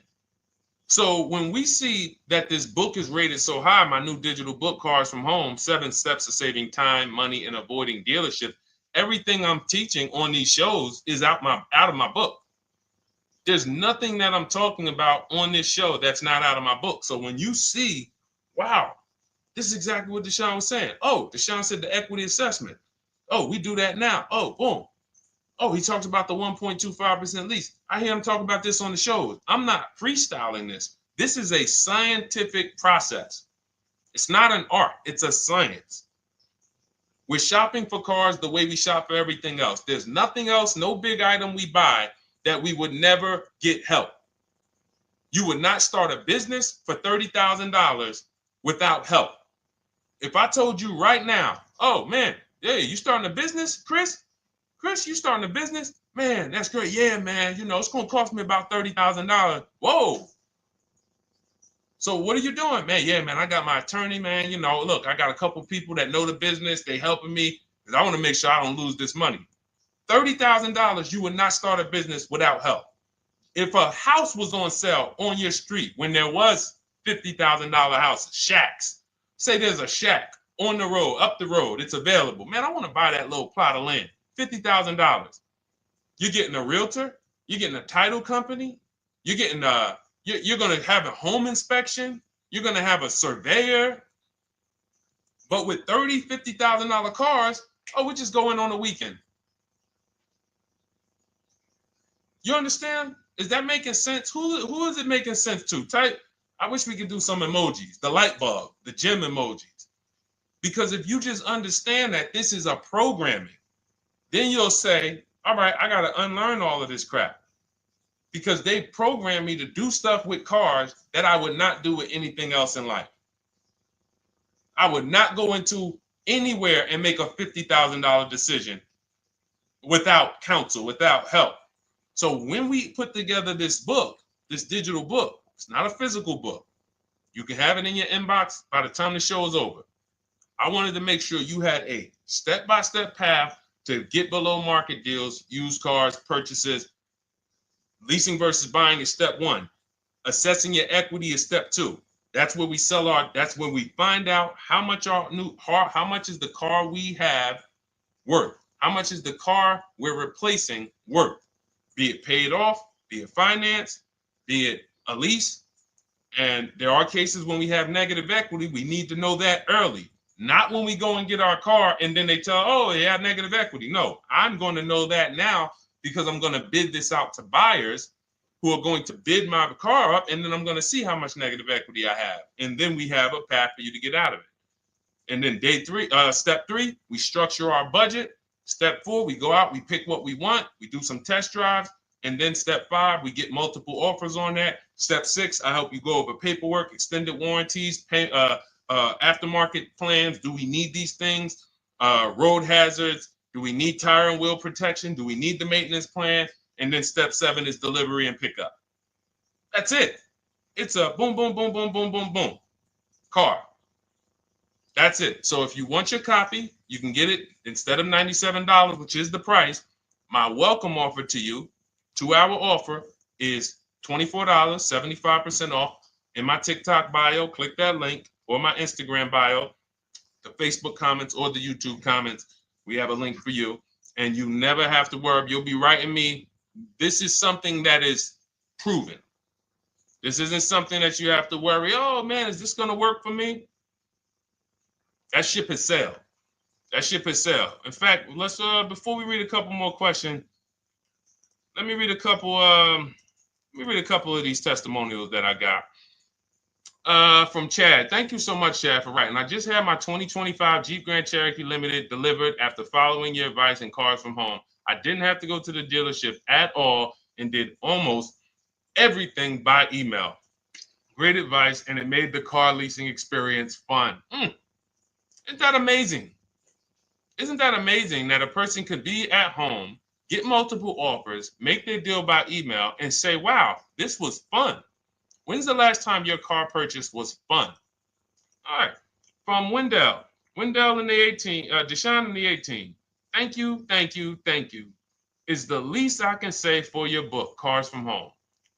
So when we see that this book is rated so high, my new digital book, Cars from Home, 7 Steps to Saving Time, Money, and Avoiding Dealership, everything I'm teaching on these shows is out of my book. There's nothing that I'm talking about on this show that's not out of my book. So when you see, wow, this is exactly what Deshone was saying. Oh, Deshone said the equity assessment. Oh, we do that now. Oh, boom. Oh, he talks about the 1.25% lease. I hear him talk about this on the shows. I'm not freestyling this. This is a scientific process. It's not an art. It's a science. We're shopping for cars the way we shop for everything else. There's nothing else, no big item we buy that we would never get help. You would not start a business for $30,000 without help. If I told you right now, oh man, yeah, you starting a business, Chris? Chris, you starting a business? Man, that's great. Yeah, man, you know, it's going to cost me about $30,000. Whoa. So what are you doing? Man, yeah, man, I got my attorney, man. You know, look, I got a couple people that know the business. They helping me because I want to make sure I don't lose this money. $30,000, you would not start a business without help. If a house was on sale on your street when there was $50,000 houses, shacks, say there's a shack on the road, up the road, it's available. Man, I want to buy that little plot of land, $50,000. You're getting a realtor, you're getting a title company, you're getting you're going to have a home inspection, you're going to have a surveyor. But with $50,000 cars, oh, we just go in on a weekend. You understand? Is that making sense? Who is it making sense to? Type. I wish we could do some emojis, the light bulb, the gym emojis. Because if you just understand that this is a programming, then you'll say, all right, I got to unlearn all of this crap. Because they programmed me to do stuff with cars that I would not do with anything else in life. I would not go into anywhere and make a $50,000 decision without counsel, without help. So when we put together this book, this digital book, it's not a physical book. You can have it in your inbox by the time the show is over. I wanted to make sure you had a step-by-step path to get below market deals, used cars, purchases. Leasing versus buying is step 1. Assessing your equity is step 2. That's where we that's where we find out how much how much is the car we have worth? How much is the car we're replacing worth? Be it paid off, be it financed, be it a lease. And there are cases when we have negative equity, we need to know that early. Not when we go and get our car and then they tell, oh, you have negative equity. No, I'm going to know that now because I'm going to bid this out to buyers who are going to bid my car up, and then I'm going to see how much negative equity I have. And then we have a path for you to get out of it. And then step 3, we structure our budget. Step 4, we go out, we pick what we want, we do some test drives. And then step 5, we get multiple offers on that. Step 6, I help you go over paperwork, extended warranties, aftermarket plans. Do we need these things? Road hazards. Do we need tire and wheel protection? Do we need the maintenance plan? And then step 7 is delivery and pickup. That's it. It's a boom, boom, boom, boom, boom, boom, boom car. That's it. So if you want your copy, you can get it instead of $97, which is the price. My welcome offer to you, 2-hour offer, is $24, 75% off. In my TikTok bio, click that link, or my Instagram bio, the Facebook comments or the YouTube comments. We have a link for you, and you never have to worry. You'll be writing me. This is something that is proven. This isn't something that you have to worry. Oh man, is this going to work for me? That ship has sailed. That ship has sailed. In fact, let's before we read a couple more questions, let me read a couple. Of these testimonials that I got. From Chad. Thank you so much, Chad, for writing. I just had my 2025 Jeep Grand Cherokee Limited delivered after following your advice and Cars from Home. I didn't have to go to the dealership at all and did almost everything by email. Great advice, and it made the car leasing experience fun. Isn't that amazing? Isn't that amazing that a person could be at home, get multiple offers, make their deal by email, and say, wow, this was fun. When's the last time your car purchase was fun? All right. From Wendell. Wendell in the 18, Deshone in the 18. Thank you, thank you, thank you. Is the least I can say for your book, Cars from Home.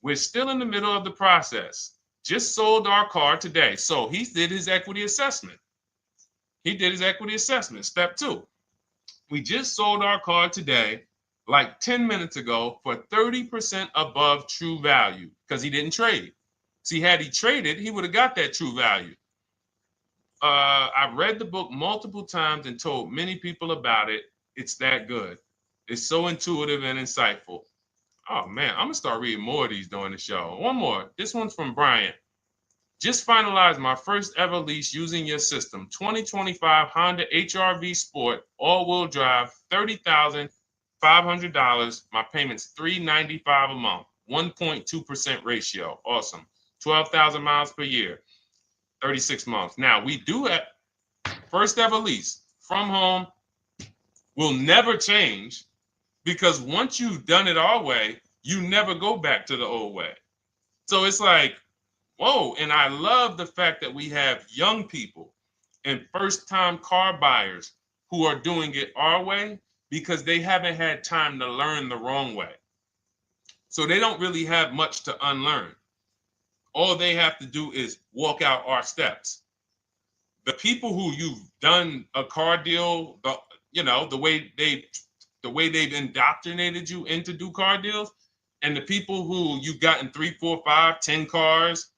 We're still in the middle of the process. Just sold our car today. So he did his equity assessment. Step 2. We just sold our car today, like 10 minutes ago, for 30% above true value because he didn't trade. See, had he traded, he would have got that true value. I've read the book multiple times and told many people about it. It's that good. It's so intuitive and insightful. Oh, man, I'm going to start reading more of these during the show. One more. This one's from Brian. Just finalized my first ever lease using your system. 2025 Honda HR-V Sport, all-wheel drive, $30,500. My payment's $395 a month, 1.2% ratio. Awesome. 12,000 miles per year, 36 months. Now, we do have first ever lease from home. Will never change because once you've done it our way, you never go back to the old way. So it's like, whoa. And I love the fact that we have young people and first-time car buyers who are doing it our way because they haven't had time to learn the wrong way. So they don't really have much to unlearn. All they have to do is walk out our steps. The people who you've done a car deal, the way they've indoctrinated you into do car deals, and the people who you've gotten 3, 4, 5, 10 cars,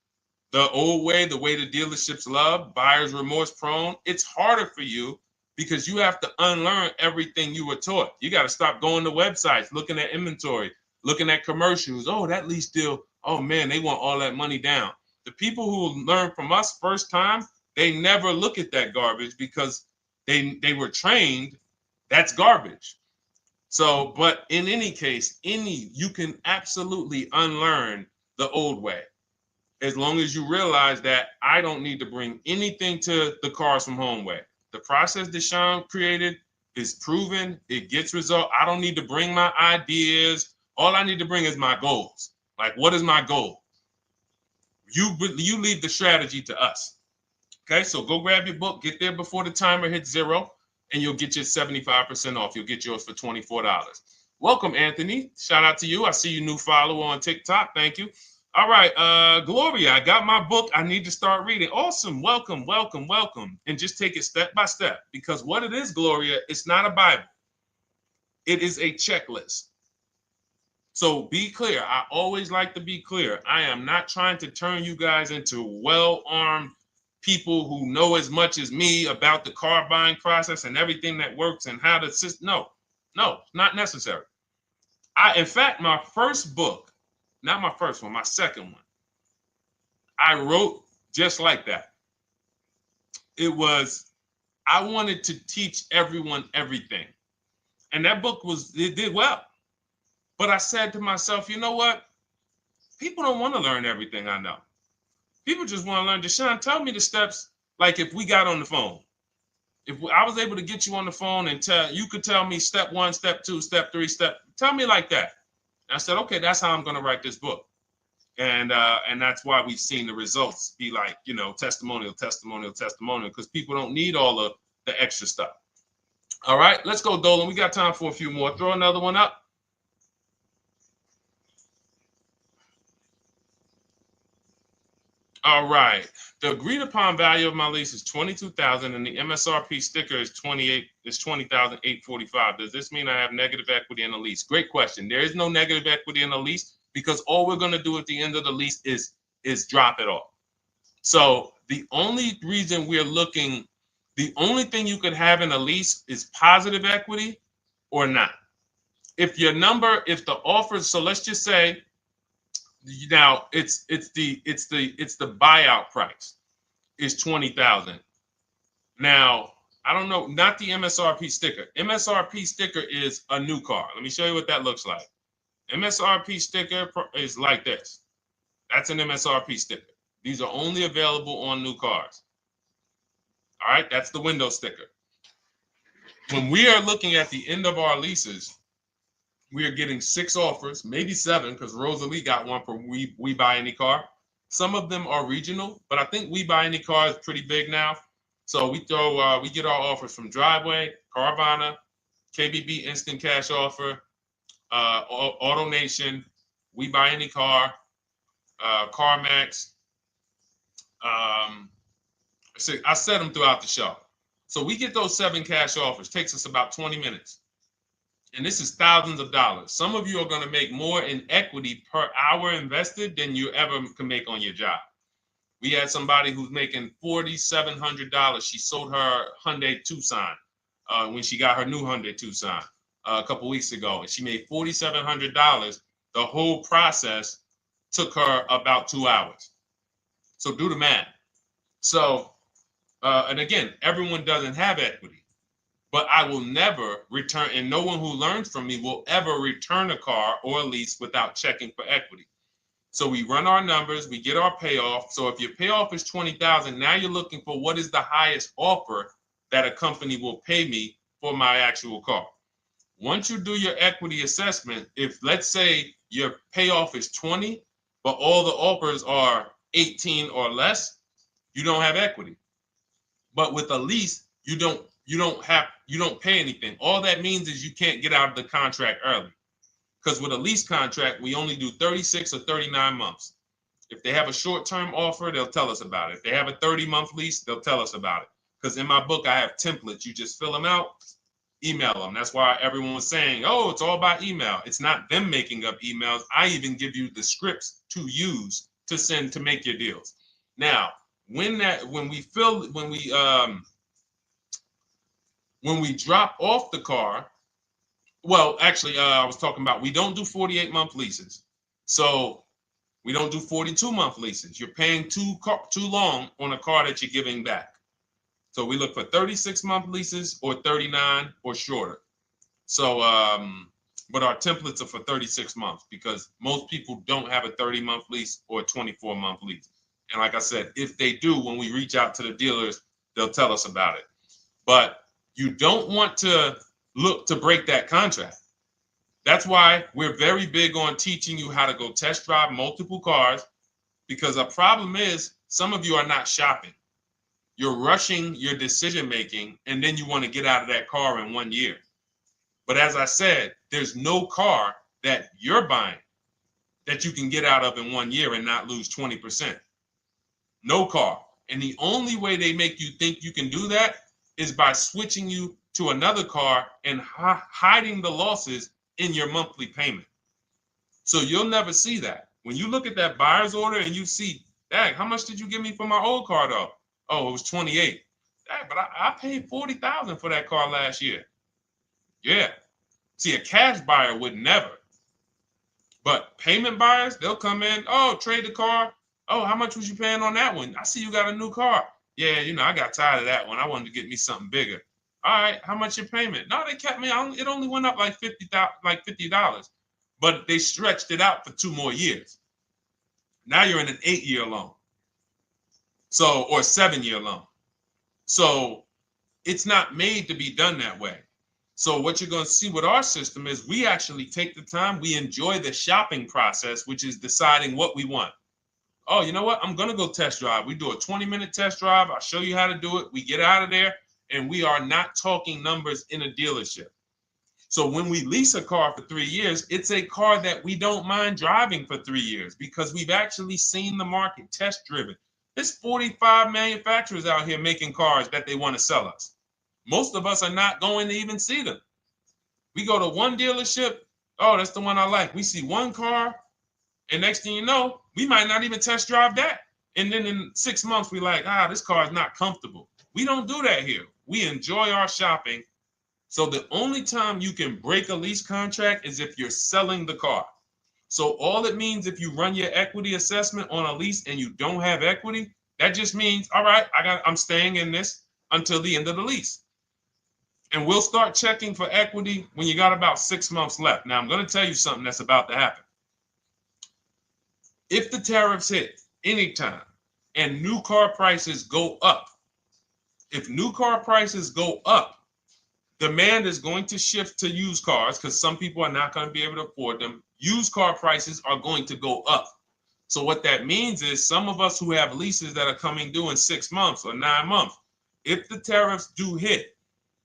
the old way, the way the dealerships love, buyer's remorse prone, it's harder for you because you have to unlearn everything you were taught. You got to stop going to websites, looking at inventory, looking at commercials. Oh, that lease deal. Oh man, they want all that money down. The people who learn from us first time, they never look at that garbage because they were trained that's garbage. So, but in any case, you can absolutely unlearn the old way. As long as you realize that I don't need to bring anything to the Cars from Home way. The process Deshone created is proven. It gets result. I don't need to bring my ideas. All I need to bring is my goals. Like, what is my goal? You leave the strategy to us. Okay, so go grab your book, get there before the timer hits 0, and you'll get your 75% off. You'll get yours for $24. Welcome, Anthony. Shout out to you. I see you new follower on TikTok. Thank you. All right, Gloria, I got my book. I need to start reading. Awesome. Welcome, welcome, welcome. And just take it step by step because what it is, Gloria, it's not a Bible. It is a checklist. So be clear. I always like to be clear. I am not trying to turn you guys into well-armed people who know as much as me about the car buying process and everything that works and how to assist. No, not necessary. In fact, my first book, not my first one, my second one, I wrote just like that. I wanted to teach everyone everything. And that book it did well. But I said to myself, you know what? People don't want to learn everything I know. People just want to learn. Deshone, tell me the steps, like if we got on the phone. If I was able to get you on the phone and you could tell me step 1, step 2, step 3, tell me like that. And I said, okay, that's how I'm going to write this book. And that's why we've seen the results be like, you know, testimonial, because people don't need all of the extra stuff. All right, let's go, Dolan. We got time for a few more. Throw another one up. All right. The agreed upon value of my lease is $22,000, and the MSRP sticker is $20,845. Does this mean I have negative equity in the lease? Great question. There is no negative equity in the lease because all we're going to do at the end of the lease is drop it off. So the only reason we're looking, the only thing you could have in a lease is positive equity or not. If your number, if the offer, so let's just say now it's the buyout price is 20,000. Now, I don't know, not the MSRP sticker. MSRP sticker is a new car. Let me show you what that looks like. MSRP sticker is like this. That's an MSRP sticker. These are only available on new cars. All right, that's the window sticker. When we are looking at the end of our leases, we are getting 6 offers, maybe 7, because Rosalie got one for We Buy Any Car. Some of them are regional, but I think We Buy Any Car is pretty big now. So we get our offers from Driveway, Carvana, KBB Instant Cash Offer, AutoNation, We Buy Any Car, CarMax. So I set them throughout the show. So we get those 7 cash offers. Takes us about 20 minutes. And this is thousands of dollars. Some of you are going to make more in equity per hour invested than you ever can make on your job. We had somebody who's making $4,700. She sold her Hyundai Tucson when she got her new Hyundai Tucson a couple weeks ago. And she made $4,700. The whole process took her about 2 hours. So do the math. So, and again, everyone doesn't have equity. But I will never return, and no one who learns from me will ever return a car or a lease without checking for equity. So we run our numbers, we get our payoff. So if your payoff is $20,000, now you're looking for what is the highest offer that a company will pay me for my actual car. Once you do your equity assessment, if let's say your payoff is 20, but all the offers are 18 or less, you don't have equity. But with a lease, you don't pay anything. All that means is you can't get out of the contract early. Because with a lease contract, we only do 36 or 39 months. If they have a short-term offer, they'll tell us about it. If they have a 30-month lease, they'll tell us about it. Because in my book, I have templates. You just fill them out, email them. That's why everyone was saying, oh, it's all by email. It's not them making up emails. I even give you the scripts to use to send to make your deals. Now, when we drop off the car, well, actually, I was talking about we don't do 48-month leases. So we don't do 42-month leases. You're paying too long on a car that you're giving back. So we look for 36-month leases or 39 or shorter. So, but our templates are for 36 months because most people don't have a 30-month lease or a 24-month lease. And like I said, if they do, when we reach out to the dealers, they'll tell us about it. But you don't want to look to break that contract. That's why we're very big on teaching you how to go test drive multiple cars, because a problem is some of you are not shopping. You're rushing your decision making, and then you want to get out of that car in 1 year. But as I said, there's no car that you're buying that you can get out of in 1 year and not lose 20%. No car. And the only way they make you think you can do that is by switching you to another car and hiding the losses in your monthly payment. So you'll never see that. When you look at that buyer's order and you see, dang, how much did you give me for my old car though? Oh, it was 28. Dang, but I paid 40,000 for that car last year. Yeah. See, a cash buyer would never. But payment buyers, they'll come in, oh, trade the car. Oh, how much was you paying on that one? I see you got a new car. Yeah, I got tired of that one. I wanted to get me something bigger. All right, how much your payment? No, they kept me on. It only went up like $50, but they stretched it out for 2 more years. Now you're in an 8-year loan. So, or 7-year loan. So it's not made to be done that way. So what you're going to see with our system is we actually take the time, we enjoy the shopping process, which is deciding what we want. Oh, you know what? I'm going to go test drive. We do a 20-minute test drive. I'll show you how to do it. We get out of there, and we are not talking numbers in a dealership. So when we lease a car for 3 years, it's a car that we don't mind driving for 3 years because we've actually seen the market, test driven. There's 45 manufacturers out here making cars that they want to sell us. Most of us are not going to even see them. We go to one dealership. Oh, that's the one I like. We see one car, and next thing you know, we might not even test drive that. And then in 6 months, we're like, this car is not comfortable. We don't do that here. We enjoy our shopping. So the only time you can break a lease contract is if you're selling the car. So all it means if you run your equity assessment on a lease and you don't have equity, that just means, all right, I'm staying in this until the end of the lease. And we'll start checking for equity when you got about 6 months left. Now, I'm going to tell you something that's about to happen. If the tariffs hit anytime and new car prices go up, if new car prices go up, demand is going to shift to used cars because some people are not going to be able to afford them. Used car prices are going to go up. So what that means is some of us who have leases that are coming due in 6 months or 9 months, if the tariffs do hit,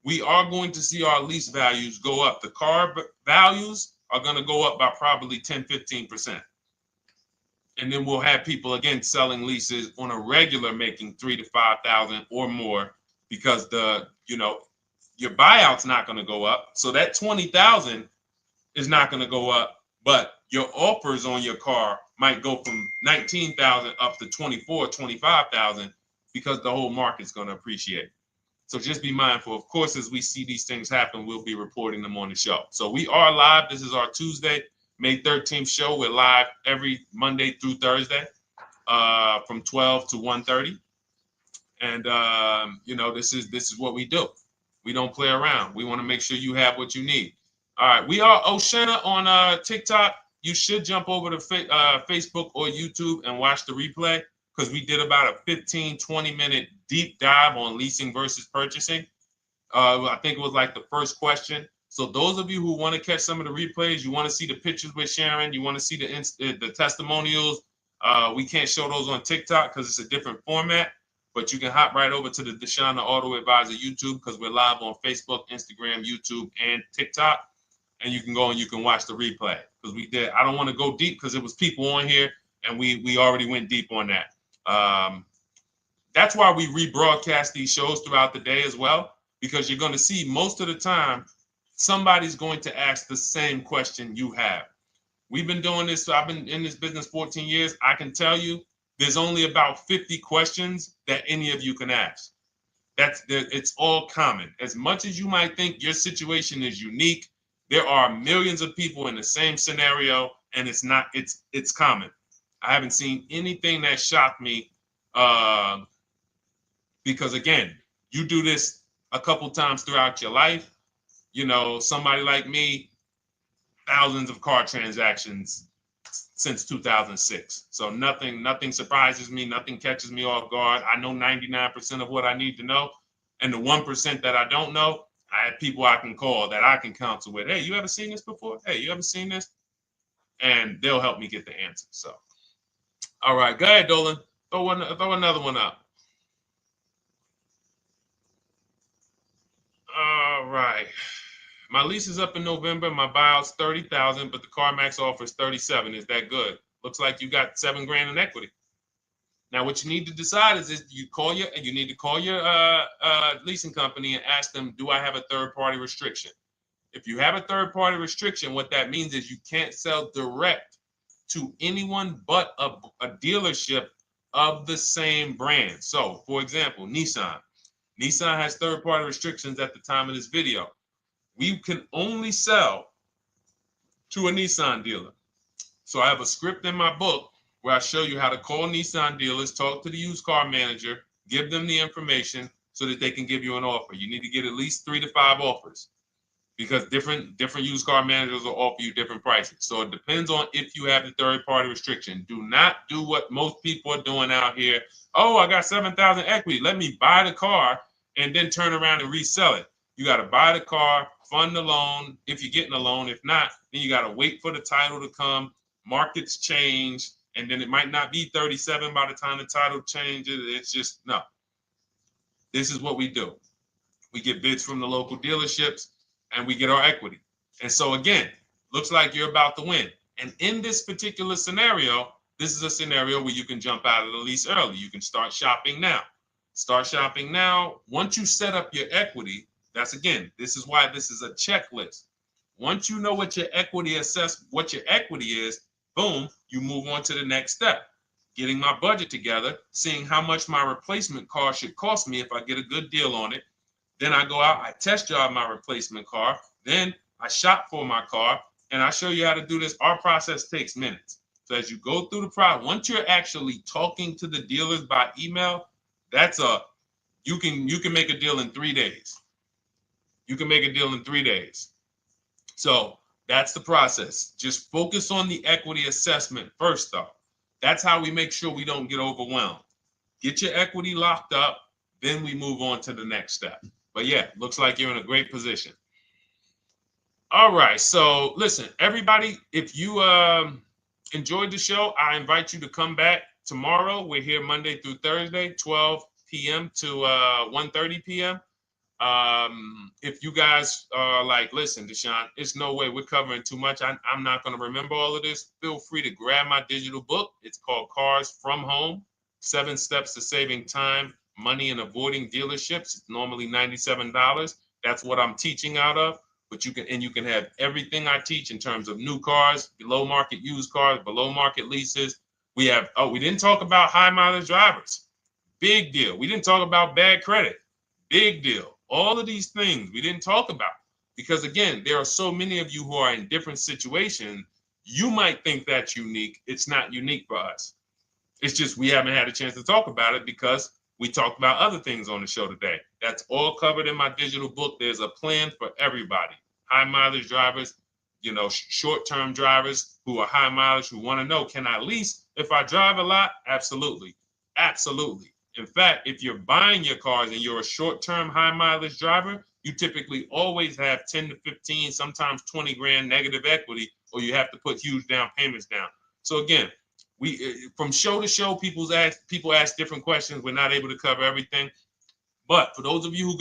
we are going to see our lease values go up. The car values are going to go up by probably 10, 15%. And then we'll have people, again, selling leases on a regular making 3,000 to 5,000 or more because your buyout's not going to go up. So that 20,000 is not going to go up, but your offers on your car might go from 19,000 up to 24, 25,000 because the whole market's going to appreciate. So just be mindful. Of course, as we see these things happen, we'll be reporting them on the show. So we are live. This is our Tuesday, May 13th show. We're live every Monday through Thursday from 12 to 1:30. And, this is what we do. We don't play around. We want to make sure you have what you need. All right. We are Oshena on TikTok. You should jump over to Facebook or YouTube and watch the replay because we did about a 15, 20-minute deep dive on leasing versus purchasing. I think it was like the first question. So those of you who want to catch some of the replays, you want to see the pictures with Sharon, you want to see the testimonials, we can't show those on TikTok because it's a different format. But you can hop right over to the Deshone the Auto Advisor YouTube because we're live on Facebook, Instagram, YouTube, and TikTok. And you can go and you can watch the replay because we did. I don't want to go deep because it was people on here and we already went deep on that. That's why we rebroadcast these shows throughout the day as well, because you're going to see most of the time somebody's going to ask the same question you have. We've been doing this. So I've been in this business 14 years. I can tell you there's only about 50 questions that any of you can ask. It's all common. As much as you might think your situation is unique, there are millions of people in the same scenario, and it's common. I haven't seen anything that shocked me because, again, you do this a couple times throughout your life. Somebody like me, thousands of car transactions since 2006. So nothing surprises me. Nothing catches me off guard. I know 99% of what I need to know. And the 1% that I don't know, I have people I can call that I can counsel with. Hey, you ever seen this before? Hey, you ever seen this? And they'll help me get the answer. So, all right, go ahead, Dolan. Throw another one up. All right. My lease is up in November. My buyout's $30,000, but the CarMax offers $37,000. Is that good? Looks like you got $7,000 in equity. Now, what you need to decide is you need to call your leasing company and ask them, do I have a third-party restriction? If you have a third-party restriction, what that means is you can't sell direct to anyone but a dealership of the same brand. So, for example, Nissan. Nissan has third-party restrictions at the time of this video. We can only sell to a Nissan dealer. So I have a script in my book where I show you how to call Nissan dealers, talk to the used car manager, give them the information so that they can give you an offer. You need to get at least 3 to 5 offers because different used car managers will offer you different prices. So it depends on if you have the third-party restriction. Do not do what most people are doing out here. Oh, I got $7,000 equity. Let me buy the car and then turn around and resell it. You got to buy the car, fund the loan if you're getting a loan. If not, then you got to wait for the title to come. Markets change, and then it might not be 37 by the time the title changes. It's just, no. This is what we do. We get bids from the local dealerships, and we get our equity. And so again, looks like you're about to win. And in this particular scenario, this is a scenario where you can jump out of the lease early. You can start shopping now. Start shopping now. Once you set up your equity, this is why this is a checklist. Once you know what your equity is, boom, you move on to the next step. Getting my budget together, seeing how much my replacement car should cost me if I get a good deal on it. Then I go out, I test drive my replacement car. Then I shop for my car, and I show you how to do this. Our process takes minutes. So as you go through the process, once you're actually talking to the dealers by email, you can make a deal in 3 days. You can make a deal in 3 days. So that's the process. Just focus on the equity assessment first, though. That's how we make sure we don't get overwhelmed. Get your equity locked up, then we move on to the next step. But yeah, looks like you're in a great position. All right, so listen, everybody, if you enjoyed the show, I invite you to come back tomorrow. We're here Monday through Thursday, 12 p.m. to 1:30 p.m. If you guys are like, listen, Deshone, it's no way we're covering too much. I'm not going to remember all of this. Feel free to grab my digital book. It's called Cars from Home, 7 Steps to Saving Time, Money, and Avoiding Dealerships. It's normally $97. That's what I'm teaching out of. But you can have everything I teach in terms of new cars, below market used cars, below market leases. We didn't talk about high mileage drivers. Big deal. We didn't talk about bad credit. Big deal. All of these things we didn't talk about because, again, there are so many of you who are in different situations. You might think that's unique. It's not unique for us. It's just we haven't had a chance to talk about it because we talked about other things on the show today. That's all covered in my digital book. There's a plan for everybody. High mileage drivers, short-term drivers who are high mileage, who want to know, can I lease if I drive a lot? Absolutely. Absolutely. In fact, if you're buying your cars and you're a short-term high mileage driver, you typically always have 10 to 15, sometimes 20 grand negative equity, or you have to put huge down payments down. So again, from show to show, people ask different questions. We're not able to cover everything. But for those of you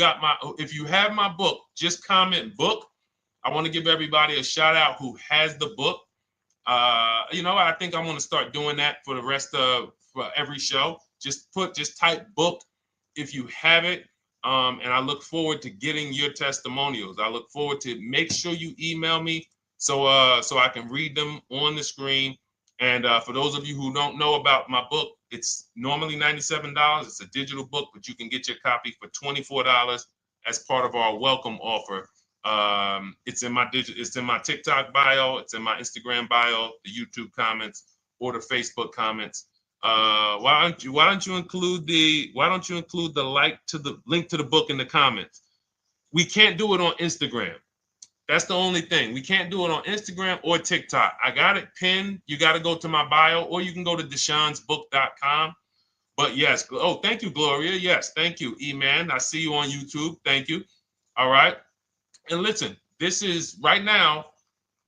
if you have my book, just comment book. I want to give everybody a shout out who has the book. I think I'm going to start doing that for the rest of for every show. Just type book if you have it. And I look forward to getting your testimonials. I look forward to make sure you email me so I can read them on the screen. And for those of you who don't know about my book, it's normally $97. It's a digital book, but you can get your copy for $24 as part of our welcome offer. It's in my TikTok bio, it's in my Instagram bio, the YouTube comments, or the Facebook comments. Why don't you include the link to the book in the comments? We can't do it on Instagram. That's the only thing. We can't do it on Instagram or TikTok. I got it pinned. You got to go to my bio, or you can go to deshonesbook.com. But yes, thank you, Gloria. Yes, thank you, E-Man. I see you on YouTube. Thank you. All right. And listen, this is right now.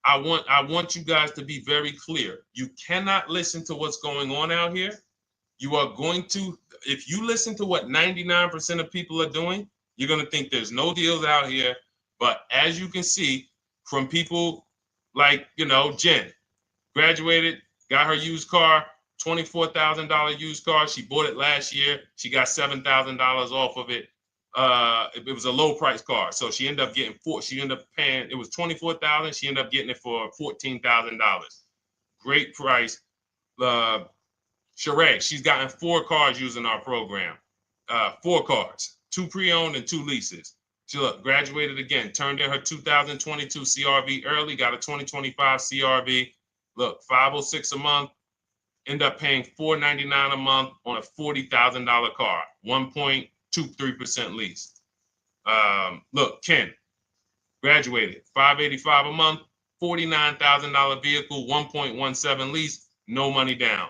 I want you guys to be very clear. You cannot listen to what's going on out here. You are going to, if you listen to what 99% of people are doing, you're going to think there's no deals out here. But as you can see from people like, Jen, graduated, got her used car, $24,000 used car. She bought it last year. She got $7,000 off of it. It was a low price car. So she ended up getting paying, it was $24,000. She ended up getting it for $14,000. Great price. Sheree, she's gotten 4 cars using our program. 4 cars, 2 pre-owned and 2 leases. She graduated again, turned in her 2022 CRV early, got a 2025 CRV. Look, $506 a month, end up paying $499 a month on a $40,000 car, 1.23% lease. Look, Ken, graduated, $585 a month, $49,000 vehicle, 1.17 lease, no money down.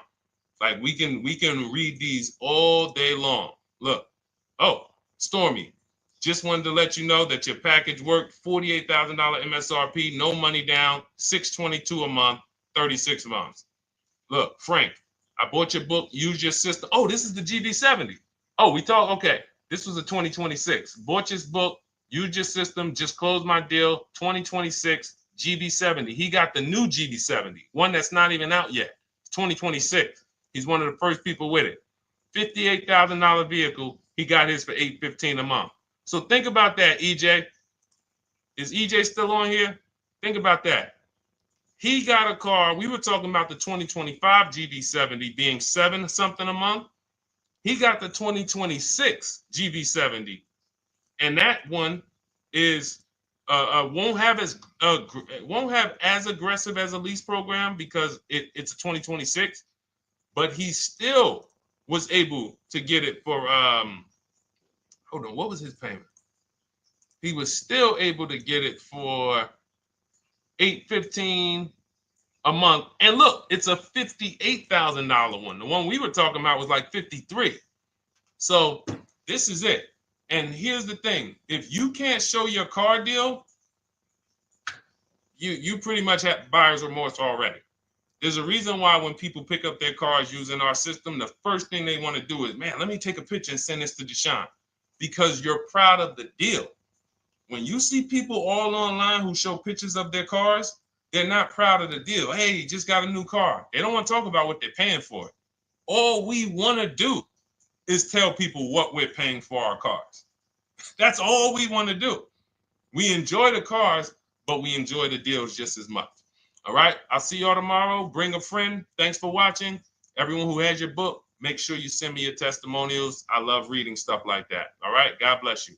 Like we can read these all day long. Look, Stormy, Just wanted to let you know that your package worked. $48,000 MSRP, no money down, $622 a month, 36 months. Look, Frank, I bought your book, Use Your System. Oh, this is the GB70. Oh, we talked, okay. This was a 2026. Bought this book, Use Your System, just closed my deal, 2026, GB70. He got the new GB70, one that's not even out yet. It's 2026. He's one of the first people with it. $58,000 vehicle. He got his for $815 a month. So think about that, EJ. Is EJ still on here? Think about that. He got a car. We were talking about the 2025 GB70 being $7 something a month. He got the 2026 GB70, and that one is won't have as aggressive as a lease program because it's a 2026, but he still was able to get it for hold on, what was his payment? He was still able to get it for $815 a month. And look, it's a $58,000 one. The one we were talking about was like 53. So this is it. And here's the thing. If you can't show your car deal, you pretty much have buyer's remorse already. There's a reason why when people pick up their cars using our system, the first thing they want to do is, man, let me take a picture and send this to Deshone, because you're proud of the deal. When you see people all online who show pictures of their cars, they're not proud of the deal. Hey, just got a new car. They don't want to talk about what they're paying for it. All we want to do is tell people what we're paying for our cars. That's all we want to do. We enjoy the cars, but we enjoy the deals just as much. All right. I'll see y'all tomorrow. Bring a friend. Thanks for watching. Everyone who has your book, make sure you send me your testimonials. I love reading stuff like that. All right. God bless you.